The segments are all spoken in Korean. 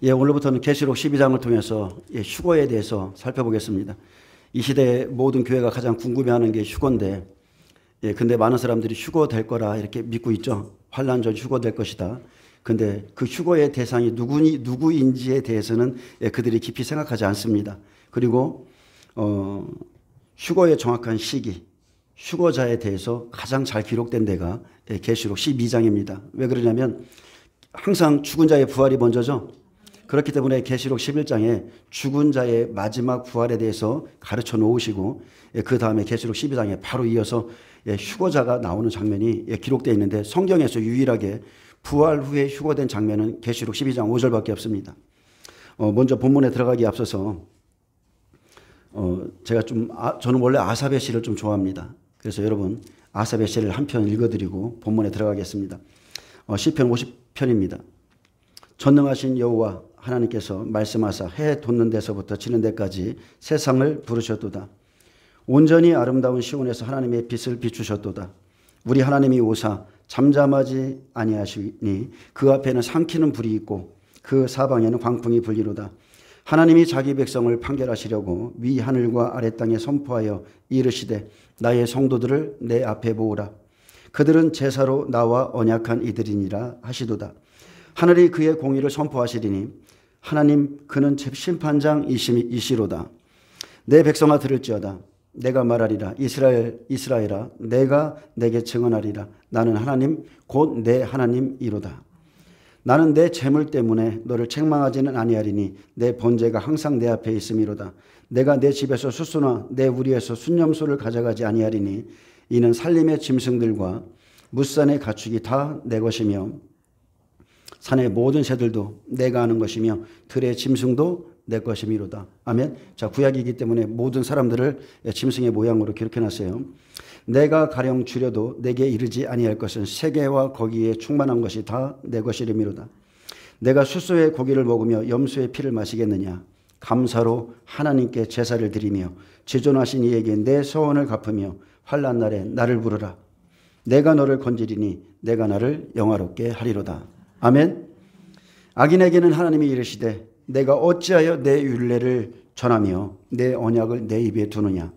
오늘부터는 계시록 12장을 통해서 휴거에 대해서 살펴보겠습니다. 이 시대의 모든 교회가 가장 궁금해하는 게 휴거인데, 근데 많은 사람들이 휴거될 거라 이렇게 믿고 있죠. 환난 전 휴거될 것이다. 근데 그 휴거의 대상이 누구인지에 대해서는 그들이 깊이 생각하지 않습니다. 그리고 휴거의 정확한 시기, 휴거자에 대해서 가장 잘 기록된 데가 계시록 12장입니다. 왜 그러냐면 항상 죽은 자의 부활이 먼저죠. 그렇기 때문에 계시록 11장에 죽은 자의 마지막 부활에 대해서 가르쳐 놓으시고, 그 다음에 계시록 12장에 바로 이어서 휴거자가 나오는 장면이 기록되어 있는데, 성경에서 유일하게 부활 후에 휴거된 장면은 계시록 12장 5절밖에 없습니다. 먼저 본문에 들어가기 앞서서 저는 원래 아사베 시를 좀 좋아합니다. 그래서 여러분 아사베 시를 한 편 읽어드리고 본문에 들어가겠습니다. 시편 50편입니다. 전능하신 여호와 하나님께서 말씀하사 해 돋는 데서부터 지는 데까지 세상을 부르셨도다. 온전히 아름다운 시온에서 하나님의 빛을 비추셨도다. 우리 하나님이 오사 잠잠하지 아니하시니 그 앞에는 삼키는 불이 있고 그 사방에는 광풍이 불리로다. 하나님이 자기 백성을 판결하시려고 위 하늘과 아래 땅에 선포하여 이르시되 나의 성도들을 내 앞에 모으라. 그들은 제사로 나와 언약한 이들이니라 하시도다. 하늘이 그의 공의를 선포하시리니 하나님 그는 심판장이시로다. 내 백성아 들을지어다. 내가 말하리라. 이스라엘아 내가 내게 증언하리라. 나는 하나님 곧 내 하나님이로다. 나는 내 재물 때문에 너를 책망하지는 아니하리니 내 번제가 항상 내 앞에 있음이로다. 내가 내 집에서 숫소나 내 우리에서 순념소를 가져가지 아니하리니 이는 살림의 짐승들과 무산의 가축이 다 내 것이며 산의 모든 새들도 내가 아는 것이며 들의 짐승도 내 것이미로다. 아멘. 자, 구약이기 때문에 모든 사람들을 짐승의 모양으로 기록해놨어요. 내가 가령 줄여도 내게 이르지 아니할 것은 세계와 거기에 충만한 것이 다 내 것이름이로다. 내가 숫소의 고기를 먹으며 염소의 피를 마시겠느냐. 감사로 하나님께 제사를 드리며 지존하신 이에게 내 서원을 갚으며 환난 날에 나를 부르라. 내가 너를 건지리니 내가 나를 영화롭게 하리로다. 아멘. 악인에게는 하나님이 이르시되 내가 어찌하여 내 율례를 전하며 내 언약을 내 입에 두느냐.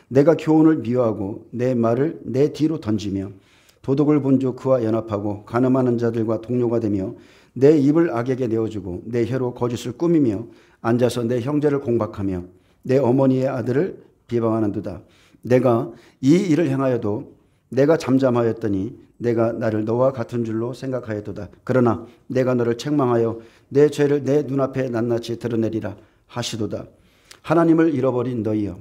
내가 교훈을 미워하고 내 말을 내 뒤로 던지며 도둑을 본즉 그와 연합하고 간음하는 자들과 동료가 되며 내 입을 악에게 내어주고 내 혀로 거짓을 꾸미며 앉아서 내 형제를 공박하며 내 어머니의 아들을 비방하는도다. 내가 이 일을 행하여도 내가 잠잠하였더니 내가 나를 너와 같은 줄로 생각하였도다. 그러나 내가 너를 책망하여 내 죄를 내 눈앞에 낱낱이 드러내리라 하시도다. 하나님을 잃어버린 너희여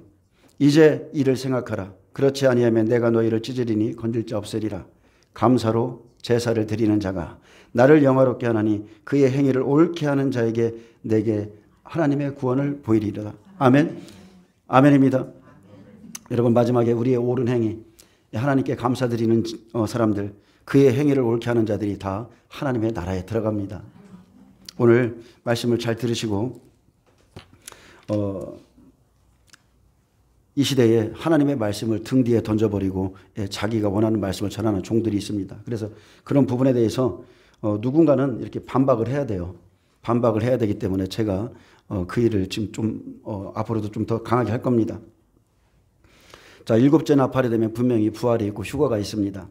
이제 이를 생각하라. 그렇지 아니하면 내가 너희를 찢으리니 건질 자 없으리라. 감사로 제사를 드리는 자가 나를 영화롭게 하나니 그의 행위를 옳게 하는 자에게 내게 하나님의 구원을 보이리라. 아멘. 아멘입니다. 여러분 마지막에 우리의 옳은 행위, 하나님께 감사드리는 사람들, 그의 행위를 옳게 하는 자들이 다 하나님의 나라에 들어갑니다. 오늘 말씀을 잘 들으시고 이 시대에 하나님의 말씀을 등 뒤에 던져버리고 자기가 원하는 말씀을 전하는 종들이 있습니다. 그래서 그런 부분에 대해서 누군가는 이렇게 반박을 해야 돼요. 반박을 해야 되기 때문에 제가 그 일을 지금 앞으로도 좀 더 강하게 할 겁니다. 자, 일곱째 나팔이 되면 분명히 부활이 있고 휴거가 있습니다.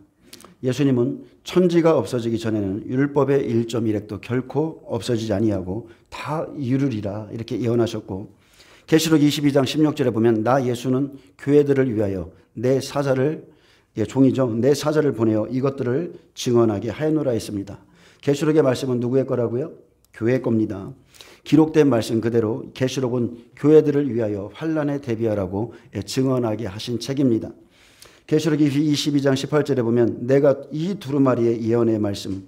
예수님은 천지가 없어지기 전에는 율법의 1.1획도 결코 없어지지 아니하고 다 이루리라 이렇게 예언하셨고, 계시록 22장 16절에 보면 나 예수는 교회들을 위하여 내 사자를, 종이죠, 내 사자를 보내어 이것들을 증언하게 하였노라 했습니다. 계시록의 말씀은 누구의 거라고요? 교회의 겁니다. 기록된 말씀 그대로 계시록은 교회들을 위하여 환난에 대비하라고 증언하게 하신 책입니다. 계시록 22장 18절에 보면 내가 이 두루마리의 예언의 말씀,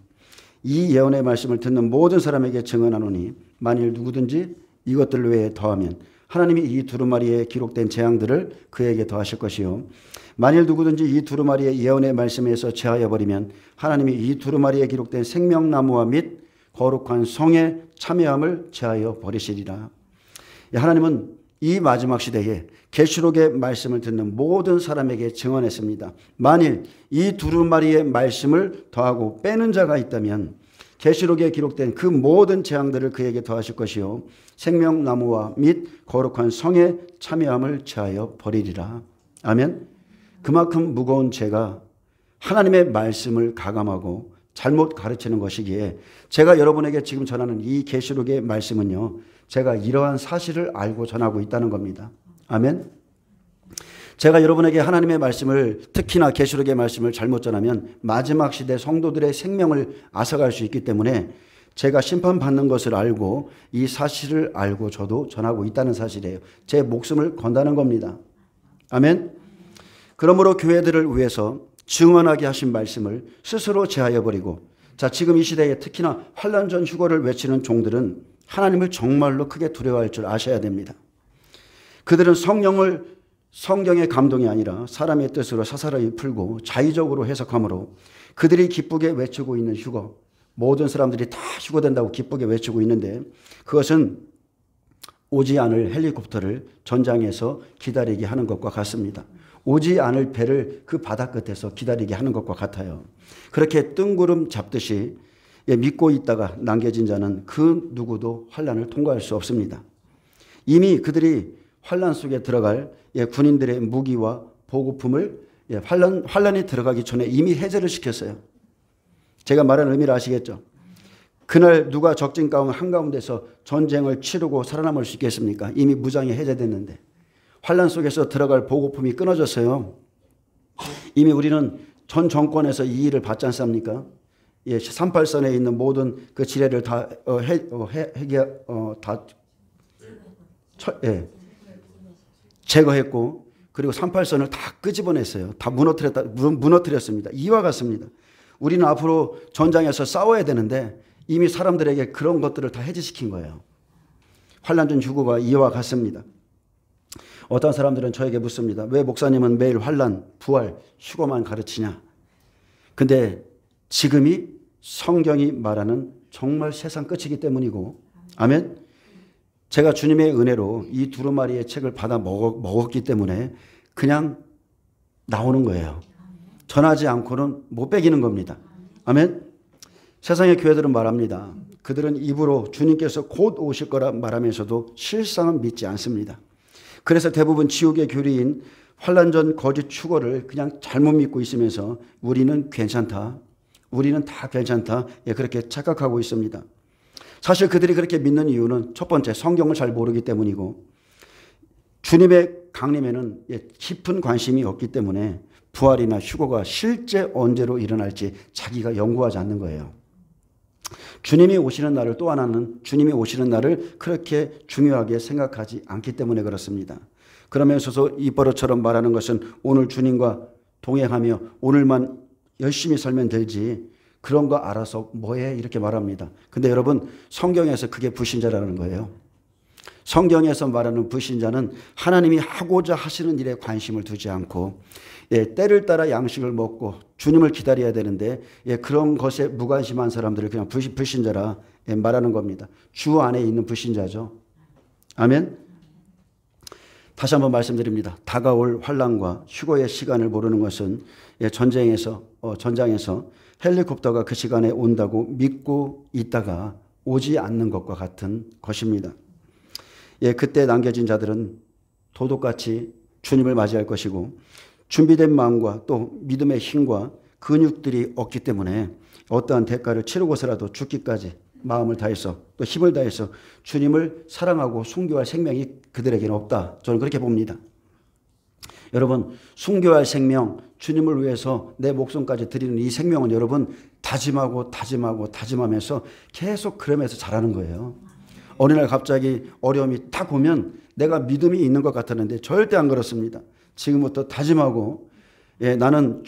이 예언의 말씀을 듣는 모든 사람에게 증언하노니 만일 누구든지 이것들 외에 더하면 하나님이 이 두루마리에 기록된 재앙들을 그에게 더하실 것이요, 만일 누구든지 이 두루마리의 예언의 말씀에서 제하여 버리면 하나님이 이 두루마리에 기록된 생명나무와 및 거룩한 성에 참여함을 제하여 버리시리라. 하나님은 이 마지막 시대에 계시록의 말씀을 듣는 모든 사람에게 증언했습니다. 만일 이 두루마리의 말씀을 더하고 빼는 자가 있다면 계시록에 기록된 그 모든 재앙들을 그에게 더하실 것이요 생명나무와 및 거룩한 성에 참여함을 제하여 버리리라. 아멘. 그만큼 무거운 죄가 하나님의 말씀을 가감하고 잘못 가르치는 것이기에 제가 여러분에게 지금 전하는 이 계시록의 말씀은요, 제가 이러한 사실을 알고 전하고 있다는 겁니다. 아멘. 제가 여러분에게 하나님의 말씀을, 특히나 계시록의 말씀을 잘못 전하면 마지막 시대 성도들의 생명을 앗아갈 수 있기 때문에 제가 심판받는 것을 알고 이 사실을 알고 저도 전하고 있다는 사실이에요. 제 목숨을 건다는 겁니다. 아멘. 그러므로 교회들을 위해서 증언하게 하신 말씀을 스스로 제하여 버리고, 자, 지금 이 시대에 특히나 환난 전 휴거를 외치는 종들은 하나님을 정말로 크게 두려워할 줄 아셔야 됩니다. 그들은 성경의 감동이 아니라 사람의 뜻으로 사사로이 풀고 자의적으로 해석하므로 그들이 기쁘게 외치고 있는 휴거, 모든 사람들이 다 휴거된다고 기쁘게 외치고 있는데 그것은 오지 않을 헬리콥터를 전장에서 기다리게 하는 것과 같습니다. 오지 않을 배를 그 바다 끝에서 기다리게 하는 것과 같아요. 그렇게 뜬구름 잡듯이 믿고 있다가 남겨진 자는 그 누구도 환난을 통과할 수 없습니다. 이미 그들이 환난 속에 들어갈 군인들의 무기와 보급품을 환난이 들어가기 전에 이미 해제를 시켰어요. 제가 말하는 의미를 아시겠죠? 그날 누가 적진 가운 한가운데서 전쟁을 치르고 살아남을 수 있겠습니까? 이미 무장이 해제됐는데. 환난 속에서 들어갈 보급품이 끊어졌어요. 이미 우리는 전 정권에서 이 일을 받지 않습니까? 38선에 있는 모든 그 지뢰를 다 제거했고, 그리고 38선을 다 끄집어냈어요. 다 무너뜨렸습니다. 이와 같습니다. 우리는 앞으로 전장에서 싸워야 되는데 이미 사람들에게 그런 것들을 다 해제시킨 거예요. 환난 전 휴거가 이와 같습니다. 어떤 사람들은 저에게 묻습니다. 왜 목사님은 매일 환난, 부활, 휴거만 가르치냐? 근데 지금이 성경이 말하는 정말 세상 끝이기 때문이고, 아멘. 제가 주님의 은혜로 이 두루마리의 책을 받아 먹었기 때문에 그냥 나오는 거예요. 전하지 않고는 못 빼기는 겁니다. 아멘. 세상의 교회들은 말합니다. 그들은 입으로 주님께서 곧 오실 거라 말하면서도 실상은 믿지 않습니다. 그래서 대부분 지옥의 교리인 환난 전 거짓 휴거를 그냥 잘못 믿고 있으면서 우리는 괜찮다, 우리는 다 괜찮다, 그렇게 착각하고 있습니다. 사실 그들이 그렇게 믿는 이유는 첫 번째, 성경을 잘 모르기 때문이고, 주님의 강림에는 깊은 관심이 없기 때문에 부활이나 휴거가 실제 언제로 일어날지 자기가 연구하지 않는 거예요. 주님이 오시는 날을, 또 하나는 주님이 오시는 날을 그렇게 중요하게 생각하지 않기 때문에 그렇습니다. 그러면서도 입버릇처럼 말하는 것은 오늘 주님과 동행하며 오늘만 열심히 살면 되지, 그런 거 알아서 뭐해, 이렇게 말합니다. 근데 여러분, 성경에서 그게 불신자라는 거예요. 성경에서 말하는 불신자는 하나님이 하고자 하시는 일에 관심을 두지 않고 때를 따라 양식을 먹고 주님을 기다려야 되는데 그런 것에 무관심한 사람들을 그냥 불신자라 말하는 겁니다. 주 안에 있는 불신자죠. 아멘. 다시 한번 말씀드립니다. 다가올 환난과 휴거의 시간을 모르는 것은 전장에서 헬리콥터가 그 시간에 온다고 믿고 있다가 오지 않는 것과 같은 것입니다. 그때 남겨진 자들은 도둑같이 주님을 맞이할 것이고, 준비된 마음과 또 믿음의 힘과 근육들이 없기 때문에 어떠한 대가를 치르고서라도 죽기까지 마음을 다해서 또 힘을 다해서 주님을 사랑하고 순교할 생명이 그들에게는 없다. 저는 그렇게 봅니다. 여러분, 순교할 생명, 주님을 위해서 내 목숨까지 드리는 이 생명은 여러분 다짐하면서 계속 그러면서 자라는 거예요. 어느 날 갑자기 어려움이 딱 오면 내가 믿음이 있는 것 같았는데 절대 안 그렇습니다. 지금부터 다짐하고 나는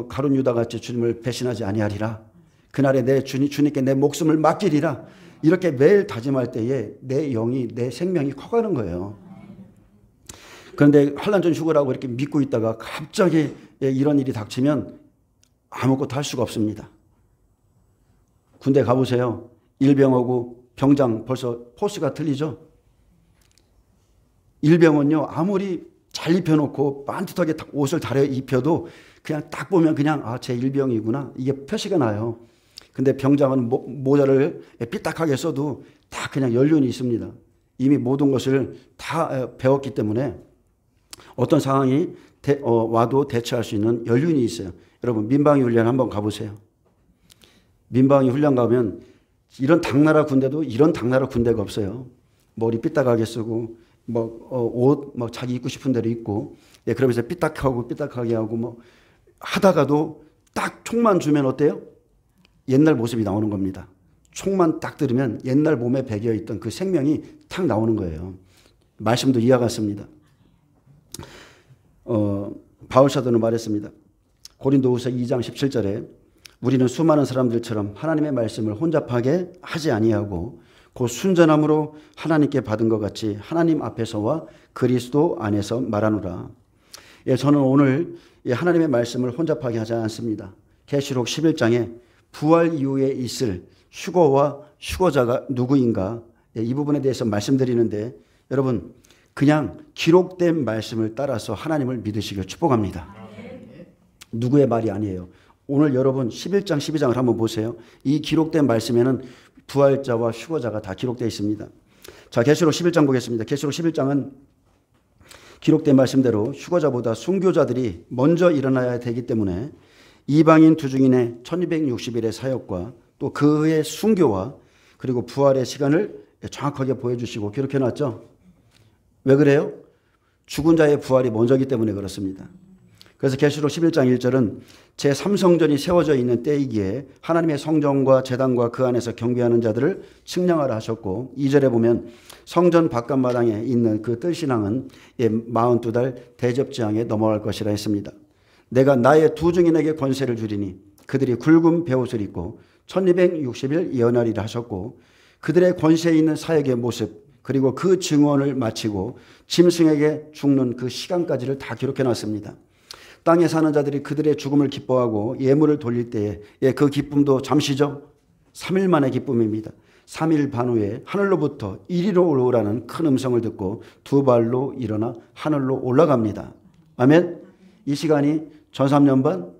가룟 유다같이 주님을 배신하지 아니하리라. 그날에 내 주님께 내 목숨을 맡기리라. 이렇게 매일 다짐할 때에 내 영이, 내 생명이 커가는 거예요. 그런데 환난 전 휴거라고 이렇게 믿고 있다가 갑자기 이런 일이 닥치면 아무것도 할 수가 없습니다. 군대 가보세요. 일병하고 병장 벌써 포스가 틀리죠. 일병은요, 아무리 잘 입혀놓고 반듯하게 옷을 다려 입혀도 그냥 딱 보면 그냥 제 일병이구나, 이게 표시가 나요. 근데 병장은 모자를 삐딱하게 써도 다 그냥 연륜이 있습니다. 이미 모든 것을 다 배웠기 때문에 어떤 상황이 와도 대처할 수 있는 연륜이 있어요. 여러분 민방위 훈련 한번 가보세요. 민방위 훈련 가면 이런 당나라 군대도 이런 당나라 군대가 없어요. 머리 삐딱하게 쓰고 옷 자기 입고 싶은 대로 입고 그러면서 삐딱하게 하고 하다가도 딱 총만 주면 어때요? 옛날 모습이 나오는 겁니다. 총만 딱 들으면 옛날 몸에 배겨 있던 그 생명이 탁 나오는 거예요. 말씀도 이와 같습니다. 바울 사도는 말했습니다. 고린도후서 2장 17절에 우리는 수많은 사람들처럼 하나님의 말씀을 혼잡하게 하지 아니하고 곧 순전함으로 하나님께 받은 것 같이 하나님 앞에서와 그리스도 안에서 말하노라. 저는 오늘 하나님의 말씀을 혼잡하게 하지 않습니다. 계시록 11장에 부활 이후에 있을 휴거와 휴거자가 누구인가 이 부분에 대해서 말씀드리는데 여러분 그냥 기록된 말씀을 따라서 하나님을 믿으시길 축복합니다. 누구의 말이 아니에요. 오늘 여러분 11장 12장을 한번 보세요. 이 기록된 말씀에는 부활자와 휴거자가 다 기록되어 있습니다. 자, 계시록 11장 보겠습니다. 계시록 11장은 기록된 말씀대로 휴거자보다 순교자들이 먼저 일어나야 되기 때문에 이방인 두중인의 1260일의 사역과 또 그의 순교와 그리고 부활의 시간을 정확하게 보여주시고 기록해 놨죠. 왜 그래요? 죽은 자의 부활이 먼저이기 때문에 그렇습니다. 그래서 계시록 11장 1절은 제3성전이 세워져 있는 때이기에 하나님의 성전과 제단과 그 안에서 경배하는 자들을 측량하라 하셨고 2절에 보면 성전 바깥마당에 있는 그 뜰신앙은 42달 대접지향에 넘어갈 것이라 했습니다. 내가 나의 두 증인에게 권세를 주리니 그들이 굵은 베옷을 입고 1260일 예언하리라 하셨고 그들의 권세에 있는 사역의 모습 그리고 그 증언을 마치고 짐승에게 죽는 그 시간까지를 다 기록해 놨습니다. 땅에 사는 자들이 그들의 죽음을 기뻐하고 예물을 돌릴 때에 그 기쁨도 잠시죠. 3일 만의 기쁨입니다. 3일 반 후에 하늘로부터 이리로 올라오라는 큰 음성을 듣고 두 발로 일어나 하늘로 올라갑니다. 아멘. 이 시간이 전 3년 반,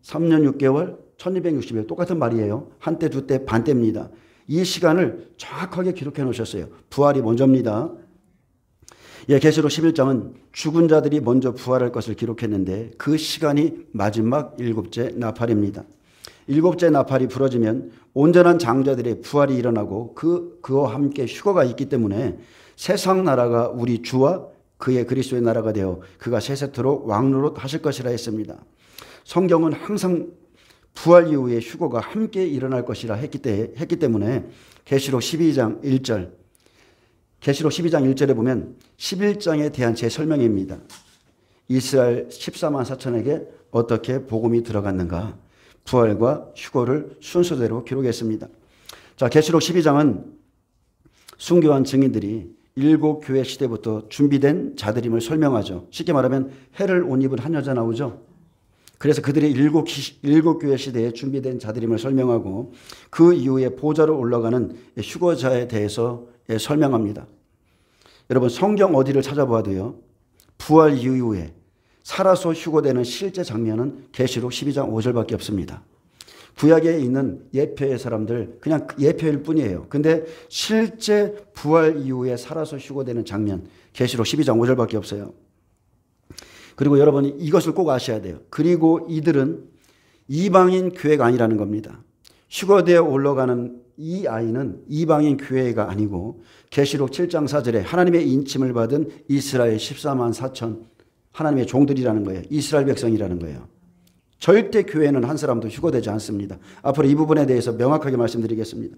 3년 6개월, 1260일 똑같은 말이에요. 한때, 두때, 반때입니다. 이 시간을 정확하게 기록해 놓으셨어요. 부활이 먼저입니다. 계시록 11장은 죽은 자들이 먼저 부활할 것을 기록했는데 그 시간이 마지막 7째 나팔입니다. 7째 나팔이 부러지면 온전한 장자들의 부활이 일어나고 그와 함께 휴거가 있기 때문에 세상 나라가 우리 주와 그의 그리스도의 나라가 되어 그가 세세토록 왕노릇 하실 것이라 했습니다. 성경은 항상 부활 이후에 휴거가 함께 일어날 것이라 했기 때문에 계시록 12장 1절 계시록 12장 1절에 보면 11장에 대한 제 설명입니다. 이스라엘 14만 4천에게 어떻게 복음이 들어갔는가 부활과 휴거를 순서대로 기록했습니다. 자, 계시록 12장은 순교한 증인들이 7교회 시대부터 준비된 자들임을 설명하죠. 쉽게 말하면 해를 옷 입은 한 여자 나오죠. 그래서 그들이 7교회 시대에 준비된 자들임을 설명하고 그 이후에 보좌로 올라가는 휴거자에 대해서 설명합니다. 여러분 성경 어디를 찾아봐도요. 부활 이후에 살아서 휴거되는 실제 장면은 계시록 12장 5절밖에 없습니다. 구약에 있는 예표의 사람들 그냥 예표일 뿐이에요. 근데 실제 부활 이후에 살아서 휴거되는 장면 계시록 12장 5절밖에 없어요. 그리고 여러분이 이것을 꼭 아셔야 돼요. 그리고 이들은 이방인 교회가 아니라는 겁니다. 휴거되어 올라가는 이 아이는 이방인 교회가 아니고 계시록 7장 4절에 하나님의 인침을 받은 이스라엘 14만 4천 하나님의 종들이라는 거예요. 이스라엘 백성이라는 거예요. 절대 교회는 한 사람도 휴거되지 않습니다. 앞으로 이 부분에 대해서 명확하게 말씀드리겠습니다.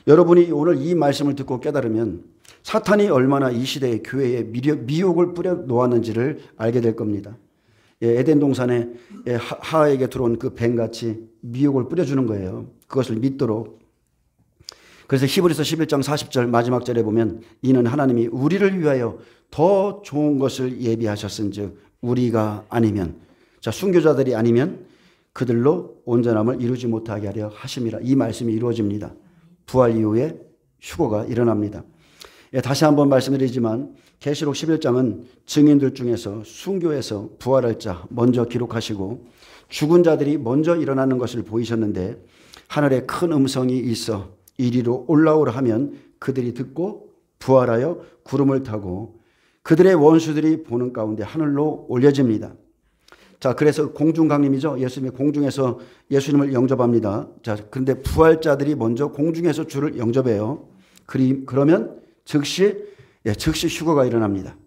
여러분이 오늘 이 말씀을 듣고 깨달으면 사탄이 얼마나 이 시대의 교회에 미혹을 뿌려 놓았는지를 알게 될 겁니다. 에덴 동산에 하와에게 들어온 그 뱀같이 미혹을 뿌려주는 거예요. 그것을 믿도록. 그래서 히브리서 11장 40절 마지막 절에 보면 이는 하나님이 우리를 위하여 더 좋은 것을 예비하셨은즉 우리가 아니면 자 순교자들이 아니면 그들로 온전함을 이루지 못하게 하려 하심이라. 이 말씀이 이루어집니다. 부활 이후에 휴거가 일어납니다. 다시 한번 말씀드리지만 계시록 11장은 증인들 중에서 순교해서 부활할 자 먼저 기록하시고 죽은 자들이 먼저 일어나는 것을 보이셨는데 하늘에 큰 음성이 있어 이리로 올라오라 하면 그들이 듣고 부활하여 구름을 타고 그들의 원수들이 보는 가운데 하늘로 올려집니다. 자, 그래서 공중강림이죠. 예수님이 공중에서 예수님을 영접합니다. 자, 근데 부활자들이 먼저 공중에서 주를 영접해요. 그러면 즉시 휴거가 일어납니다.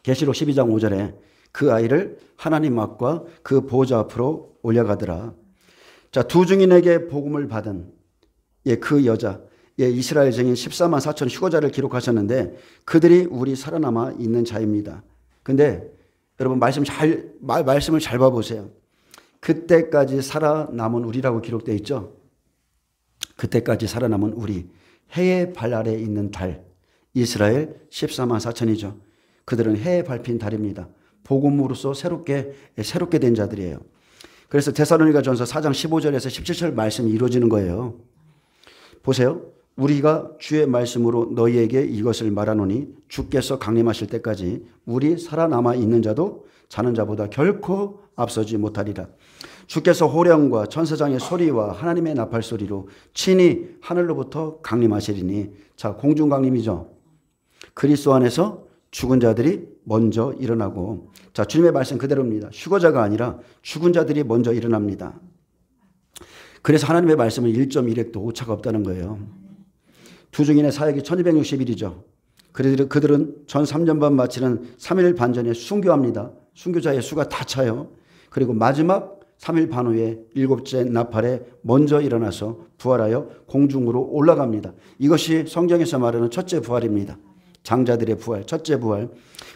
계시록 12장 5절에 그 아이를 하나님 앞과 그 보호자 앞으로 올려가더라. 자, 두 증인에게 복음을 받은 그 여자, 이스라엘 증인 14만 4천 휴거자를 기록하셨는데 그들이 우리 살아남아 있는 자입니다. 근데 여러분 말씀을 잘 봐보세요. 그때까지 살아남은 우리라고 기록되어 있죠. 그때까지 살아남은 우리, 해의 발 아래에 있는 달, 이스라엘 14만 4천이죠. 그들은 해에 밟힌 달입니다. 복음으로서 새롭게 된 자들이에요. 그래서 데살로니가전서 4장 15절에서 17절 말씀이 이루어지는 거예요. 보세요. 우리가 주의 말씀으로 너희에게 이것을 말하노니 주께서 강림하실 때까지 우리 살아남아 있는 자도 자는 자보다 결코 앞서지 못하리라. 주께서 호령과 천사장의 소리와 하나님의 나팔 소리로 친히 하늘로부터 강림하시리니, 자, 공중 강림이죠. 그리스도 안에서 죽은 자들이 먼저 일어나고, 자, 주님의 말씀 그대로입니다. 휴거자가 아니라 죽은 자들이 먼저 일어납니다. 그래서 하나님의 말씀은 1.1획도 오차가 없다는 거예요. 두 증인의 사역이 1260일이죠. 그들은 전 3년 반 마치는 3일 반 전에 순교합니다. 순교자의 수가 다 차요. 그리고 마지막 3일 반 후에 7째 나팔에 먼저 일어나서 부활하여 공중으로 올라갑니다. 이것이 성경에서 말하는 첫째 부활입니다. 장자들의 부활, 첫째 부활.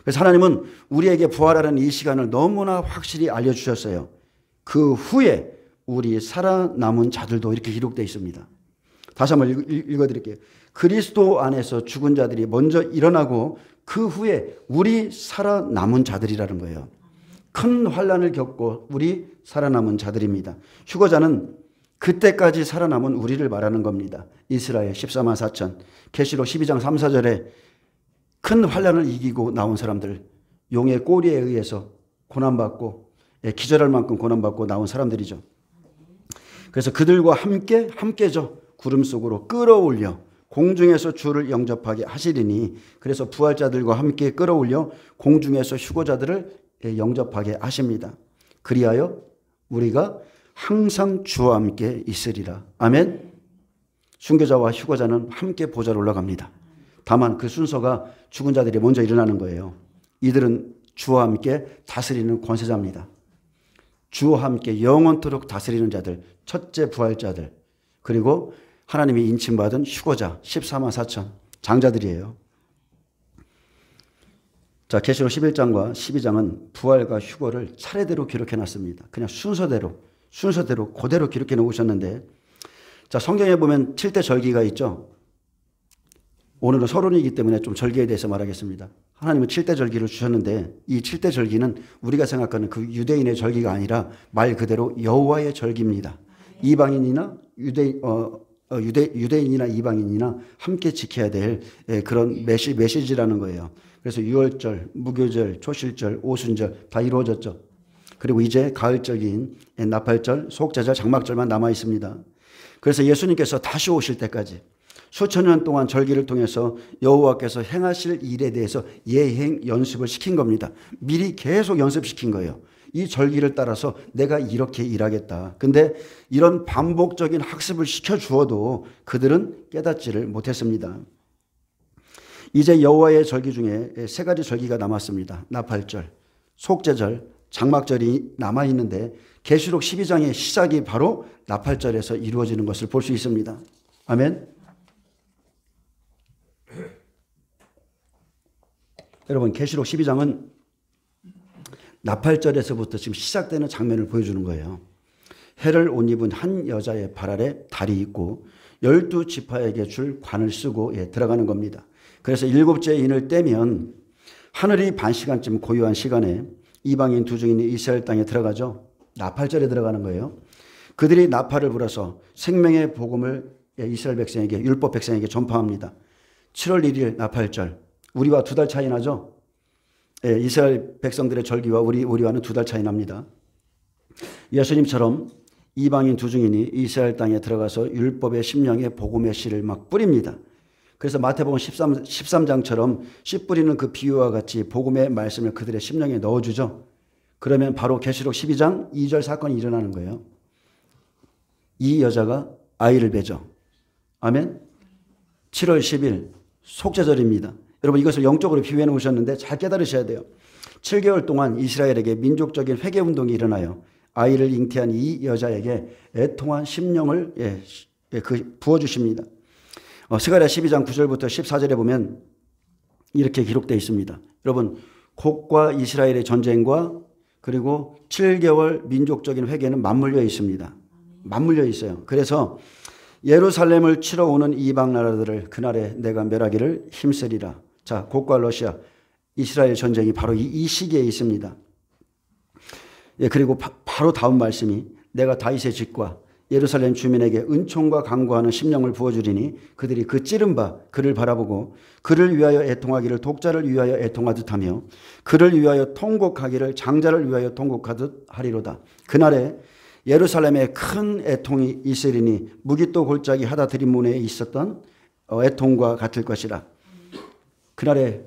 그래서 하나님은 우리에게 부활하는 이 시간을 너무나 확실히 알려주셨어요. 그 후에 우리 살아남은 자들도 이렇게 기록되어 있습니다. 다시 한번 읽어드릴게요. 그리스도 안에서 죽은 자들이 먼저 일어나고 그 후에 우리 살아남은 자들이라는 거예요. 큰 환난을 겪고 우리 살아남은 자들입니다. 휴거자는 그때까지 살아남은 우리를 말하는 겁니다. 이스라엘 14만 4천, 계시록 12장 3, 4절에 큰 환난을 이기고 나온 사람들, 용의 꼬리에 의해서 고난받고 기절할 만큼 고난받고 나온 사람들이죠. 그래서 그들과 함께죠. 구름 속으로 끌어올려 공중에서 주를 영접하게 하시리니, 그래서 부활자들과 함께 끌어올려 공중에서 휴거자들을 영접하게 하십니다. 그리하여 우리가 항상 주와 함께 있으리라. 아멘. 순교자와 휴거자는 함께 보좌로 올라갑니다. 다만 그 순서가 죽은 자들이 먼저 일어나는 거예요. 이들은 주와 함께 다스리는 권세자입니다. 주와 함께 영원토록 다스리는 자들, 첫째 부활자들, 그리고 하나님이 인침받은 휴거자 14만 4천 장자들이에요. 자, 계시록 11장과 12장은 부활과 휴거를 차례대로 기록해 놨습니다. 그냥 순서대로 그대로 기록해 놓으셨는데, 자, 성경에 보면 7대 절기가 있죠. 오늘은 서론이기 때문에 좀 절기에 대해서 말하겠습니다. 하나님은 7대 절기를 주셨는데 이 7대 절기는 우리가 생각하는 그 유대인의 절기가 아니라 말 그대로 여호와의 절기입니다. 이방인이나 유대인이나 이방인이나 함께 지켜야 될 그런 메시지라는 거예요. 그래서 유월절, 무교절, 초실절, 오순절 다 이루어졌죠. 그리고 이제 가을절기인 나팔절, 속죄절, 장막절만 남아 있습니다. 그래서 예수님께서 다시 오실 때까지 수천 년 동안 절기를 통해서 여호와께서 행하실 일에 대해서 예행 연습을 시킨 겁니다. 미리 계속 연습시킨 거예요. 이 절기를 따라서 내가 이렇게 일하겠다. 근데 이런 반복적인 학습을 시켜주어도 그들은 깨닫지를 못했습니다. 이제 여호와의 절기 중에 세 가지 절기가 남았습니다. 나팔절, 속죄절, 장막절이 남아있는데 계시록 12장의 시작이 바로 나팔절에서 이루어지는 것을 볼 수 있습니다. 아멘. 여러분, 계시록 12장은 나팔절에서부터 지금 시작되는 장면을 보여주는 거예요. 해를 옷 입은 한 여자의 발 아래 달이 있고 12지파에게 줄 관을 쓰고 들어가는 겁니다. 그래서 7째 인을 떼면 하늘이 반 시간쯤 고요한 시간에 이방인 두 증인이 이스라엘 땅에 들어가죠. 나팔절에 들어가는 거예요. 그들이 나팔을 불어서 생명의 복음을 이스라엘 백성에게, 율법 백성에게 전파합니다. 7월 1일 나팔절, 우리와 2달 차이 나죠. 이스라엘 백성들의 절기와 우리와는 2달 차이 납니다. 예수님처럼 이방인 두 증인이 이스라엘 땅에 들어가서 율법의 심령에 복음의 씨를 막 뿌립니다. 그래서 마태복음 13장처럼 씨 뿌리는 그 비유와 같이 복음의 말씀을 그들의 심령에 넣어주죠. 그러면 바로 계시록 12장 2절 사건이 일어나는 거예요. 이 여자가 아이를 배죠. 아멘. 7월 10일 속죄절입니다. 여러분 이것을 영적으로 비유해 놓으셨는데 잘 깨달으셔야 돼요. 7개월 동안 이스라엘에게 민족적인 회개운동이 일어나요. 아이를 잉태한 이 여자에게 애통한 심령을 부어주십니다. 스가랴 12장 9절부터 14절에 보면 이렇게 기록되어 있습니다. 여러분 곡과 이스라엘의 전쟁과 그리고 7개월 민족적인 회개는 맞물려 있습니다. 맞물려 있어요. 그래서 예루살렘을 치러 오는 이방 나라들을 그날에 내가 멸하기를 힘쓰리라. 자, 곡과 러시아, 이스라엘 전쟁이 바로 이 시기에 있습니다. 그리고 바로 다음 말씀이 내가 다윗의 집과 예루살렘 주민에게 은총과 강구하는 심령을 부어주리니 그들이 그 찌른 바 그를 바라보고 그를 위하여 애통하기를 독자를 위하여 애통하듯 하며 그를 위하여 통곡하기를 장자를 위하여 통곡하듯 하리로다. 그날에 예루살렘에 큰 애통이 있으리니 무기또 골짜기 하다 들인문에 있었던 애통과 같을 것이라. 그날에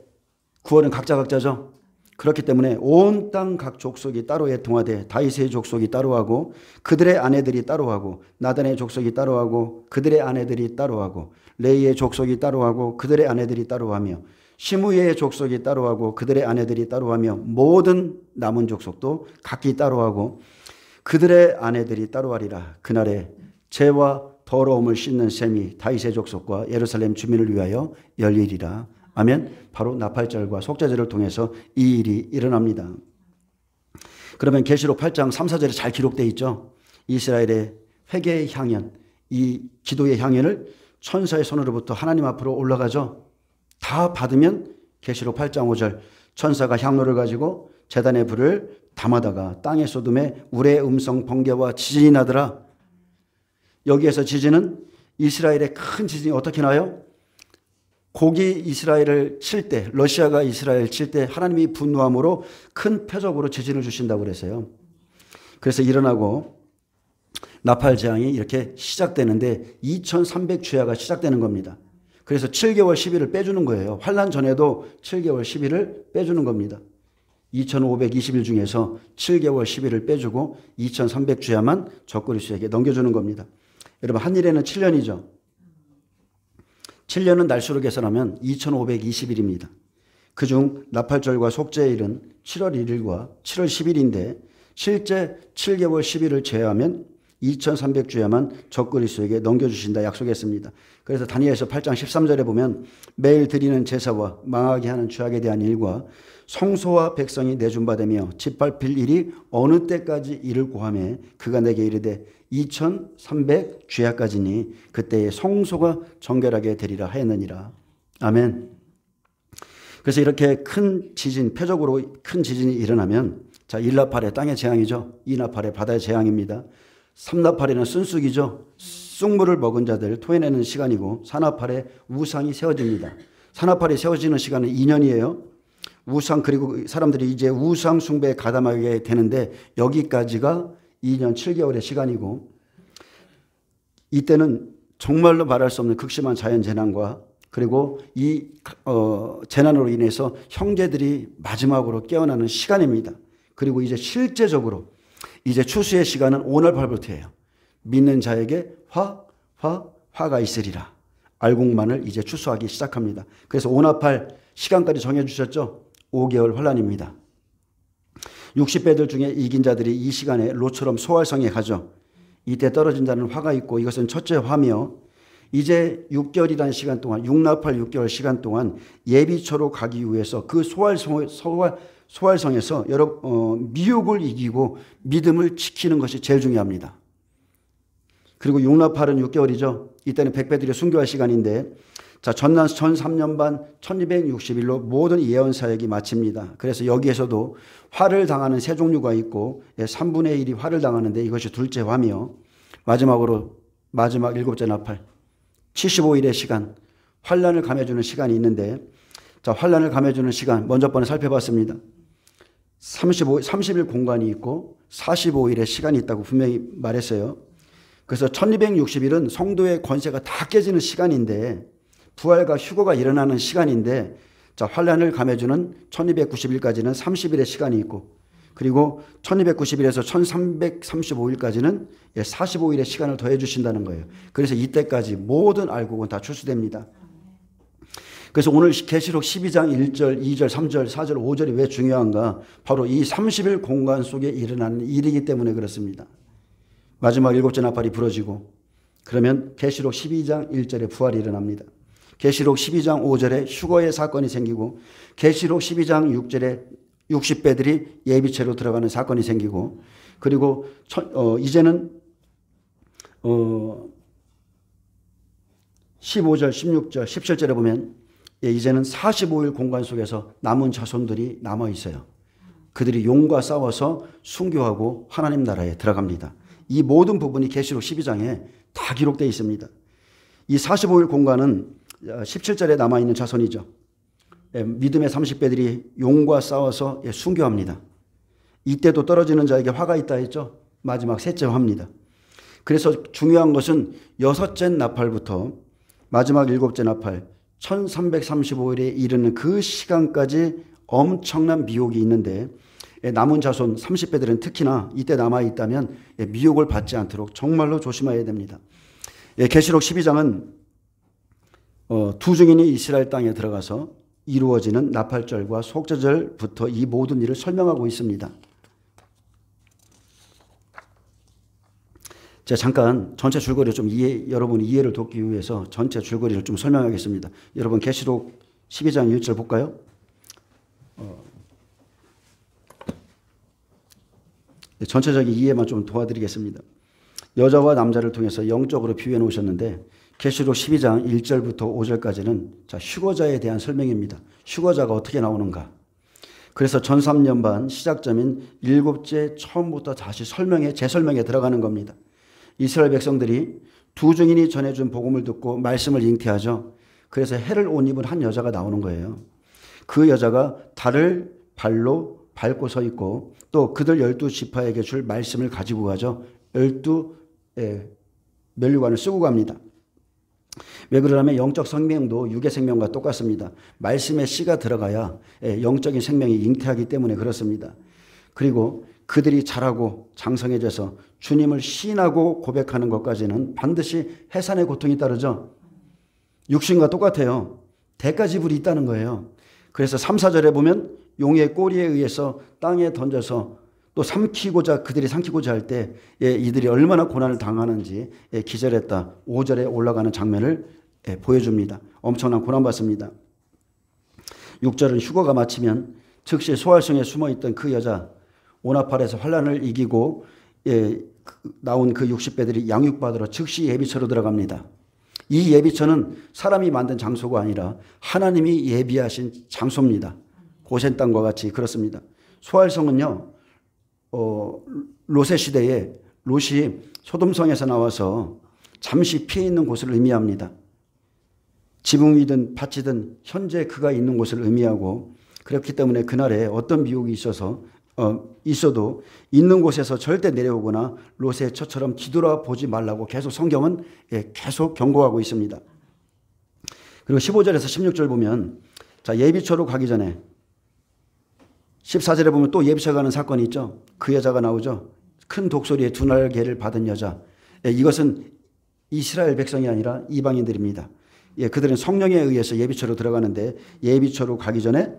구원은 각자죠. 그렇기 때문에 온 땅 각 족속이 따로 애통하되 다윗의 족속이 따로 하고 그들의 아내들이 따로 하고 나단의 족속이 따로 하고 그들의 아내들이 따로 하고 레이의 족속이 따로 하고 그들의 아내들이 따로 하며 시므의 족속이 따로 하고 그들의 아내들이 따로 하며 모든 남은 족속도 각기 따로 하고 그들의 아내들이 따로 하리라. 그날에 죄와 더러움을 씻는 셈이 다윗의 족속과 예루살렘 주민을 위하여 열리리라. 아멘. 바로 나팔절과 속죄절을 통해서 이 일이 일어납니다. 그러면 계시록 8장 3, 4절에 잘 기록되어 있죠. 이스라엘의 회개의 향연, 이 기도의 향연을 천사의 손으로부터 하나님 앞으로 올라가죠. 다 받으면 계시록 8장 5절 천사가 향로를 가지고 제단의 불을 담아다가 땅에 쏟음에 우레의 음성 번개와 지진이 나더라. 여기에서 지진은 이스라엘의 큰 지진이 어떻게 나요? 곡이 이스라엘을 칠 때, 러시아가 이스라엘 칠 때 하나님이 분노함으로 큰 표적으로 지진을 주신다고 그랬어요. 그래서 일어나고 나팔 재앙이 이렇게 시작되는데 2300주야가 시작되는 겁니다. 그래서 7개월 10일을 빼주는 거예요. 환란 전에도 7개월 10일을 빼주는 겁니다. 2520일 중에서 7개월 10일을 빼주고 2300주야만 적그리스도에게 넘겨주는 겁니다. 여러분 한일에는 7년이죠. 7년은 날수로 계산하면 2520일입니다. 그중 나팔절과 속죄일은 7월 1일과 7월 10일인데 실제 7개월 10일을 제외하면 2300주야만 적그리스도에게 넘겨주신다 약속했습니다. 그래서 다니엘서 8장 13절에 보면 매일 드리는 제사와 망하게 하는 죄악에 대한 일과 성소와 백성이 내준바되며 짓밟힐 일이 어느 때까지 이를 고하매 그가 내게 이르되 2300주야까지니 그때에 성소가 정결하게 되리라 하였느니라. 아멘. 그래서 이렇게 큰 지진, 표적으로 큰 지진이 일어나면 자 1나팔의 땅의 재앙이죠. 2나팔의 바다의 재앙입니다. 3나팔에는 쓴쑥이죠. 쑥물을 먹은 자들 토해내는 시간이고 4나팔에 우상이 세워집니다. 4나팔이 세워지는 시간은 2년이에요. 우상 그리고 사람들이 이제 우상 숭배에 가담하게 되는데 여기까지가 2년 7개월의 시간이고 이때는 정말로 말할 수 없는 극심한 자연재난과 그리고 이 재난으로 인해서 형제들이 마지막으로 깨어나는 시간입니다. 그리고 이제 실제적으로 이제 추수의 시간은 오늘팔부터예요. 믿는 자에게 화가 있으리라. 알곡만을 이제 추수하기 시작합니다. 그래서 오나팔 시간까지 정해주셨죠. 5개월 환란입니다. 60배들 중에 이긴 자들이 이 시간에 롯처럼 소활성에 가죠. 이때 떨어진 자는 화가 있고 이것은 첫째 화며 이제 6개월이라는 시간 동안 6나팔 6개월 시간 동안 예비처로 가기 위해서 그 소활성에서 미혹을 이기고 믿음을 지키는 것이 제일 중요합니다. 그리고 6나팔은 6개월이죠. 이때는 백배들이 순교할 시간인데 자, 전 3년 반 1260일로 모든 예언 사역이 마칩니다. 그래서 여기에서도 화를 당하는 세 종류가 있고 3분의 1이 화를 당하는데 이것이 둘째 화며 마지막 일곱째 나팔 75일의 시간 환란을 감해주는 시간이 있는데 자, 환란을 감해주는 시간 먼저 번에 살펴봤습니다. 30일 공간이 있고 45일의 시간이 있다고 분명히 말했어요. 그래서 1260일은 성도의 권세가 다 깨지는 시간인데, 부활과 휴거가 일어나는 시간인데, 자, 환란을 감해주는 1290일까지는 30일의 시간이 있고, 그리고 1290일에서 1335일까지는 45일의 시간을 더해 주신다는 거예요. 그래서 이때까지 모든 알곡은 다 출수됩니다. 그래서 오늘 계시록 12장 1절, 2절, 3절, 4절, 5절이 왜 중요한가? 바로 이 30일 공간 속에 일어나는 일이기 때문에 그렇습니다. 마지막 일곱째 나팔이 부러지고, 그러면 계시록 12장 1절에 부활이 일어납니다. 계시록 12장 5절에 휴거의 사건이 생기고, 계시록 12장 6절에 60배들이 예비체로 들어가는 사건이 생기고, 그리고 이제는 15절, 16절, 17절에 보면 이제는 45일 공간 속에서 남은 자손들이 남아 있어요. 그들이 용과 싸워서 순교하고 하나님 나라에 들어갑니다. 이 모든 부분이 계시록 12장에 다 기록되어 있습니다. 이 45일 공간은 17절에 남아있는 자손이죠. 믿음의 30배들이 용과 싸워서 순교합니다. 이때도 떨어지는 자에게 화가 있다 했죠. 마지막 셋째 화입니다. 그래서 중요한 것은 여섯째 나팔부터 마지막 일곱째 나팔 1335일에 이르는 그 시간까지 엄청난 미혹이 있는데, 남은 자손 30배들은 특히나 이때 남아있다면 미혹을 받지 않도록 정말로 조심해야 됩니다. 계시록 12장은 두 증인이 이스라엘 땅에 들어가서 이루어지는 나팔절과 속죄절부터 이 모든 일을 설명하고 있습니다. 제가 잠깐 전체 줄거리를 좀 여러분이 이해를 돕기 위해서 전체 줄거리를 좀 설명하겠습니다. 여러분 계시록 12장 1절 볼까요? 전체적인 이해만 좀 도와드리겠습니다. 여자와 남자를 통해서 영적으로 비유해 놓으셨는데, 계시록 12장 1절부터 5절까지는 휴거자에 대한 설명입니다. 휴거자가 어떻게 나오는가. 그래서 전 3년 반 시작점인 일곱째 처음부터 다시 재설명에 들어가는 겁니다. 이스라엘 백성들이 두 증인이 전해준 복음을 듣고 말씀을 잉태하죠. 그래서 해를 옷 입은 한 여자가 나오는 거예요. 그 여자가 달을 발로 밟고 서 있고, 또 그들 12지파에게 줄 말씀을 가지고 가죠. 12 면류관을 쓰고 갑니다. 왜 그러냐면 영적 생명도 육의 생명과 똑같습니다. 말씀의 씨가 들어가야 영적인 생명이 잉태하기 때문에 그렇습니다. 그리고 그들이 자라고 장성해져서 주님을 시인하고 고백하는 것까지는 반드시 해산의 고통이 따르죠. 육신과 똑같아요. 대가지불이 있다는 거예요. 그래서 3, 4절에 보면 용의 꼬리에 의해서 땅에 던져서 또 그들이 삼키고자 할 때 이들이 얼마나 고난을 당하는지 기절했다. 5절에 올라가는 장면을 보여줍니다. 엄청난 고난받습니다. 6절은 휴거가 마치면 즉시 소활성에 숨어있던 그 여자, 오나팔에서 환란을 이기고 나온 그 60배들이 양육받으러 즉시 예비처로 들어갑니다. 이 예비처는 사람이 만든 장소가 아니라 하나님이 예비하신 장소입니다. 고센 땅과 같이 그렇습니다. 소활성은요, 롯의 시대에 롯이 소돔성에서 나와서 잠시 피해 있는 곳을 의미합니다. 지붕이든 밭이든 현재 그가 있는 곳을 의미하고, 그렇기 때문에 그날에 어떤 미혹이 있어도 있는 곳에서 절대 내려오거나 롯의 처처럼 뒤돌아보지 말라고 계속 성경은 계속 경고하고 있습니다. 그리고 15절에서 16절 보면, 자, 예비처로 가기 전에 14절에 보면 또 예비처 가는 사건이 있죠. 그 여자가 나오죠. 큰 독소리에 두 날개를 받은 여자. 이것은 이스라엘 백성이 아니라 이방인들입니다. 그들은 성령에 의해서 예비처로 들어가는데, 예비처로 가기 전에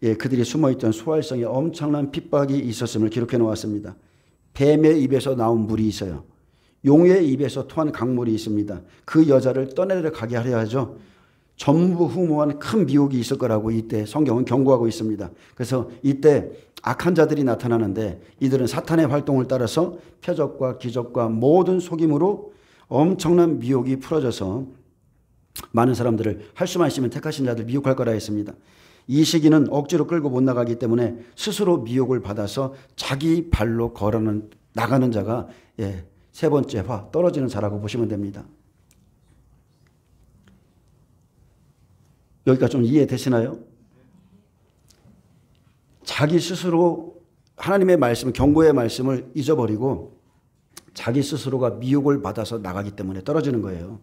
그들이 숨어있던 소활성에 엄청난 핍박이 있었음을 기록해 놓았습니다. 뱀의 입에서 나온 물이 있어요. 용의 입에서 토한 강물이 있습니다. 그 여자를 떠내려가게 하려 하죠. 전무후무한 큰 미혹이 있을 거라고 이때 성경은 경고하고 있습니다. 그래서 이때 악한 자들이 나타나는데, 이들은 사탄의 활동을 따라서 표적과 기적과 모든 속임으로 엄청난 미혹이 풀어져서 많은 사람들을 할 수만 있으면 택하신 자들 미혹할 거라 했습니다. 이 시기는 억지로 끌고 못 나가기 때문에 스스로 미혹을 받아서 자기 발로 나가는 자가 세 번째 화, 떨어지는 자라고 보시면 됩니다. 여기까지 좀 이해되시나요? 자기 스스로 하나님의 말씀, 경고의 말씀을 잊어버리고 자기 스스로가 미혹을 받아서 나가기 때문에 떨어지는 거예요.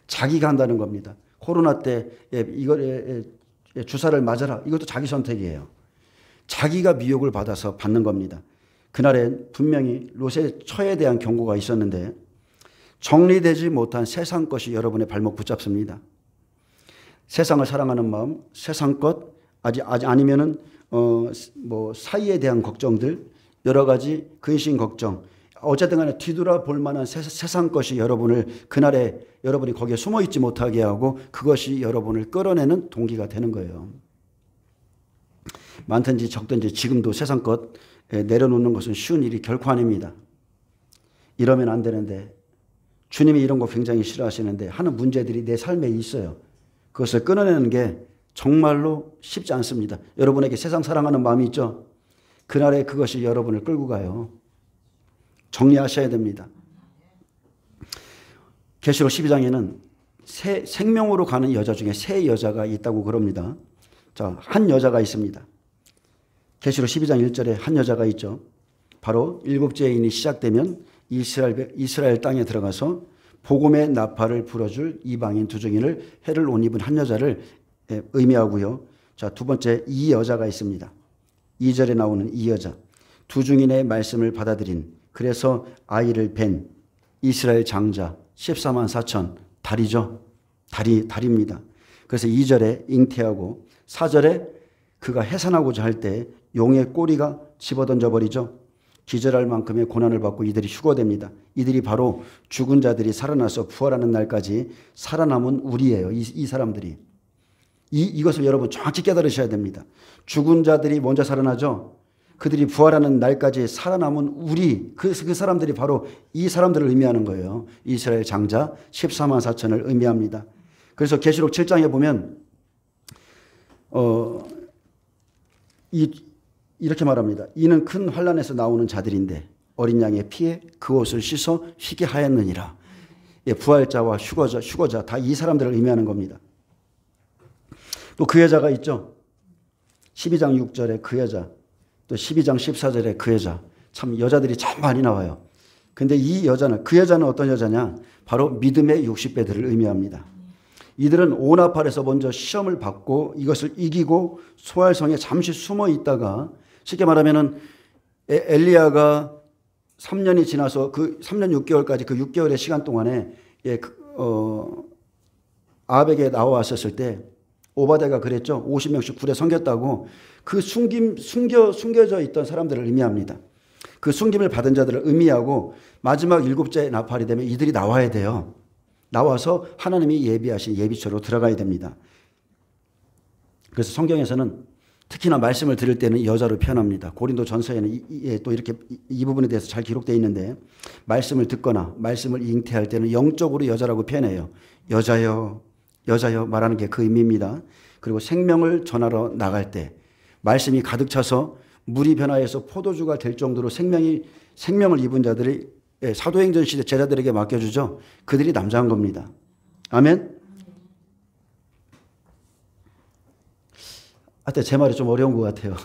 자기가 한다는 겁니다. 코로나 때 이걸 주사를 맞아라. 이것도 자기 선택이에요. 자기가 미혹을 받아서 받는 겁니다. 그날엔 분명히 롯의 처에 대한 경고가 있었는데 정리되지 못한 세상 것이 여러분의 발목 붙잡습니다. 세상을 사랑하는 마음, 세상 것, 아니면은 뭐 사이에 대한 걱정들, 여러 가지 근심 걱정, 어쨌든 간에 뒤돌아볼 만한 세상 것이 여러분을 그날에 여러분이 거기에 숨어 있지 못하게 하고 그것이 여러분을 끌어내는 동기가 되는 거예요. 많든지 적든지 지금도 세상 것 내려놓는 것은 쉬운 일이 결코 아닙니다. 이러면 안 되는데 주님이 이런 거 굉장히 싫어하시는데 하는 문제들이 내 삶에 있어요. 그것을 끊어내는 게 정말로 쉽지 않습니다. 여러분에게 세상 사랑하는 마음이 있죠? 그날에 그것이 여러분을 끌고 가요. 정리하셔야 됩니다. 계시록 12장에는 생명으로 가는 여자 중에 세 여자가 있다고 그럽니다. 자, 한 여자가 있습니다. 계시록 12장 1절에 한 여자가 있죠. 바로 일곱째 인이 시작되면 이스라엘 땅에 들어가서 복음의 나팔을 불어줄 이방인 두 증인을 해를 옷 입은 한 여자를 의미하고요. 자, 두 번째 이 여자가 있습니다. 2절에 나오는 이 여자. 두 증인의 말씀을 받아들인, 그래서 아이를 뵌 이스라엘 장자 14만 4천, 다리죠. 다리입니다. 그래서 2절에 잉태하고 4절에 그가 해산하고자 할 때 용의 꼬리가 집어던져 버리죠. 기절할 만큼의 고난을 받고 이들이 휴거됩니다. 이들이 바로 죽은 자들이 살아나서 부활하는 날까지 살아남은 우리예요. 이 사람들이. 이것을 여러분 정확히 깨달으셔야 됩니다. 죽은 자들이 먼저 살아나죠. 그들이 부활하는 날까지 살아남은 우리, 그 사람들이 바로 이 사람들을 의미하는 거예요. 이스라엘 장자 14만 4천을 의미합니다. 그래서 계시록 7장에 보면 이렇게 말합니다. 이는 큰 환난에서 나오는 자들인데 어린 양의 피에 그 옷을 씻어 희게 하였느니라. 부활자와 휴거자 다 이 사람들을 의미하는 겁니다. 또 그 여자가 있죠. 12장 6절에 그 여자, 또 12장 14절에 그 여자. 참 여자들이 참 많이 나와요. 근데 그 여자는 어떤 여자냐? 바로 믿음의 60배들을 의미합니다. 이들은 오나팔에서 먼저 시험을 받고 이것을 이기고 소알성에 잠시 숨어 있다가, 쉽게 말하면은 엘리야가 3년이 지나서 그 3년 6개월까지 그 6개월의 시간 동안에 아합에게 나와왔었을 때 오바댜가 그랬죠. 50명씩 굴에 섬겼다고. 그 숨겨져 있던 사람들을 의미합니다. 그 숨김을 받은 자들을 의미하고 마지막 7째 나팔이 되면 이들이 나와야 돼요. 나와서 하나님이 예비하신 예비처로 들어가야 됩니다. 그래서 성경에서는 특히나 말씀을 들을 때는 여자로 표현합니다. 고린도 전서에는 또 이렇게 이 부분에 대해서 잘 기록되어 있는데, 말씀을 듣거나 말씀을 잉태할 때는 영적으로 여자라고 표현해요. 여자여 말하는 게 그 의미입니다. 그리고 생명을 전하러 나갈 때 말씀이 가득 차서 물이 변화해서 포도주가 될 정도로 생명을 입은 자들이 사도행전 시대 제자들에게 맡겨주죠. 그들이 남자인 겁니다. 아멘. 하여튼 제 말이 좀 어려운 것 같아요.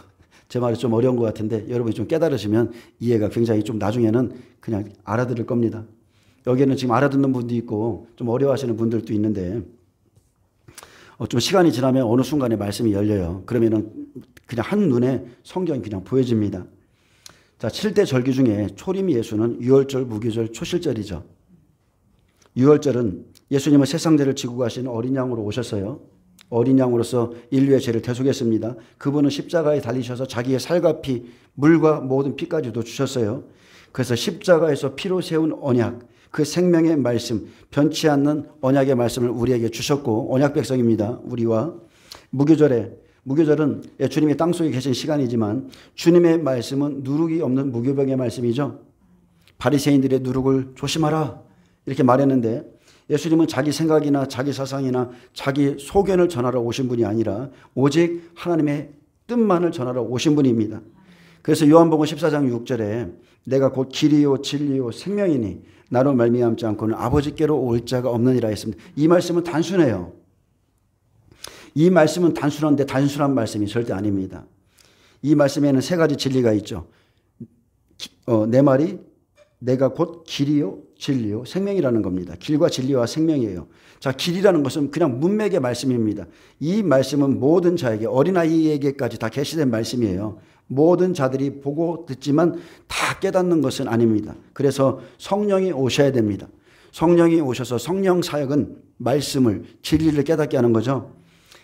제 말이 좀 어려운 것 같은데 여러분이 좀 깨달으시면 이해가 굉장히 좀 나중에는 그냥 알아들을 겁니다. 여기에는 지금 알아듣는 분도 있고 좀 어려워하시는 분들도 있는데 좀 시간이 지나면 어느 순간에 말씀이 열려요. 그러면은 그냥 한눈에 성경이 그냥 보여집니다. 자, 7대 절기 중에 초림 예수는 유월절, 무교절, 초실절이죠. 유월절은 예수님은 세상 죄를 지고 가신 어린 양으로 오셨어요. 어린 양으로서 인류의 죄를 대속했습니다. 그분은 십자가에 달리셔서 자기의 살과 피, 물과 모든 피까지도 주셨어요. 그래서 십자가에서 피로 세운 언약, 그 생명의 말씀, 변치 않는 언약의 말씀을 우리에게 주셨고 언약 백성입니다. 우리와 무교절은 주님이 땅속에 계신 시간이지만 주님의 말씀은 누룩이 없는 무교병의 말씀이죠. 바리새인들의 누룩을 조심하라 이렇게 말했는데 예수님은 자기 생각이나 자기 사상이나 자기 소견을 전하러 오신 분이 아니라 오직 하나님의 뜻만을 전하러 오신 분입니다. 그래서 요한복음 14장 6절에 내가 곧 길이요 진리요 생명이니 나로 말미암지 않고는 아버지께로 올 자가 없느니라 했습니다. 이 말씀은 단순해요. 이 말씀은 단순한데 단순한 말씀이 절대 아닙니다. 이 말씀에는 세 가지 진리가 있죠. 내 말이 내가 곧 길이요 진리요 생명이라는 겁니다. 길과 진리와 생명이에요. 자, 길이라는 것은 그냥 문맥의 말씀입니다. 이 말씀은 모든 자에게, 어린아이에게까지 다 계시된 말씀이에요. 모든 자들이 보고 듣지만 다 깨닫는 것은 아닙니다. 그래서 성령이 오셔야 됩니다. 성령이 오셔서 성령 사역은 말씀을, 진리를 깨닫게 하는 거죠.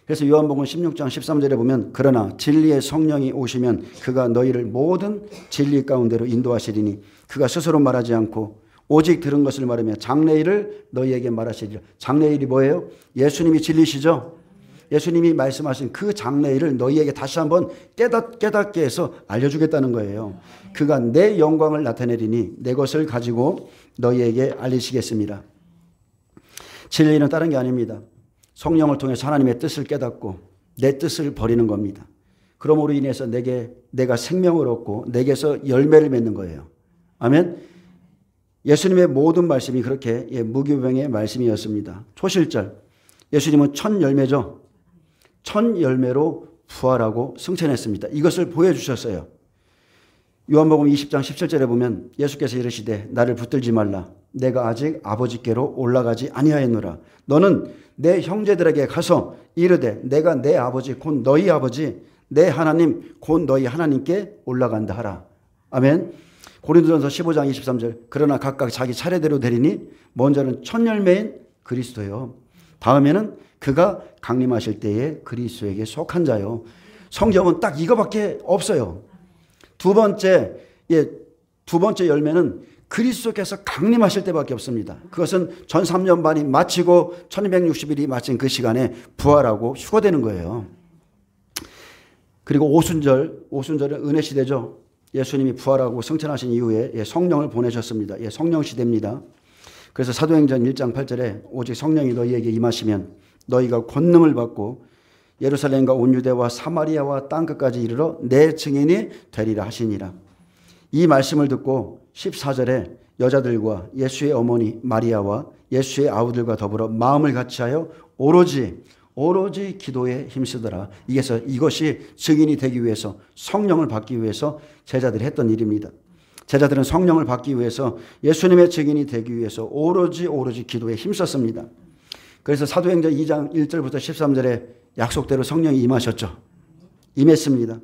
그래서 요한복음 16장 13절에 보면 그러나 진리의 성령이 오시면 그가 너희를 모든 진리 가운데로 인도하시리니 그가 스스로 말하지 않고 오직 들은 것을 말하며 장래일을 너희에게 말하시리라. 장래일이 뭐예요? 예수님이 진리시죠. 예수님이 말씀하신 그 장래일을 너희에게 다시 한번 깨닫게 해서 알려주겠다는 거예요. 그가 내 영광을 나타내리니 내 것을 가지고 너희에게 알리시겠습니다. 진리는 다른 게 아닙니다. 성령을 통해서 하나님의 뜻을 깨닫고 내 뜻을 버리는 겁니다. 그러므로 인해서 내가 생명을 얻고 내게서 열매를 맺는 거예요. 아멘. 예수님의 모든 말씀이 그렇게 무교병의 말씀이었습니다. 초실절, 예수님은 첫 열매죠. 첫 열매로 부활하고 승천했습니다. 이것을 보여주셨어요. 요한복음 20장 17절에 보면 예수께서 이르시되 나를 붙들지 말라. 내가 아직 아버지께로 올라가지 아니하였노라. 너는 내 형제들에게 가서 이르되 내가 내 아버지 곧 너희 아버지 내 하나님 곧 너희 하나님께 올라간다 하라. 아멘. 고린도전서 15장 23절 그러나 각각 자기 차례대로 되리니 먼저는 첫 열매인 그리스도요. 다음에는 그가 강림하실 때에 그리스도에게 속한 자요. 성경은 딱 이거밖에 없어요. 두 번째 열매는 그리스도께서 강림하실 때밖에 없습니다. 그것은 전 3년 반이 마치고 1260일이 마친 그 시간에 부활하고 휴거되는 거예요. 그리고 오순절은 은혜 시대죠. 예수님이 부활하고 승천하신 이후에 성령을 보내셨습니다. 성령 시대입니다. 그래서 사도행전 1장 8절에 오직 성령이 너희에게 임하시면 너희가 권능을 받고 예루살렘과 온 유대와 사마리아와 땅끝까지 이르러 내 증인이 되리라 하시니라. 이 말씀을 듣고 14절에 여자들과 예수의 어머니 마리아와 예수의 아우들과 더불어 마음을 같이하여 오로지 기도에 힘쓰더라. 이것이 증인이 되기 위해서 성령을 받기 위해서 제자들이 했던 일입니다. 제자들은 성령을 받기 위해서 예수님의 증인이 되기 위해서 오로지 기도에 힘썼습니다. 그래서 사도행전 2장 1절부터 13절에 약속대로 성령이 임하셨죠. 임했습니다.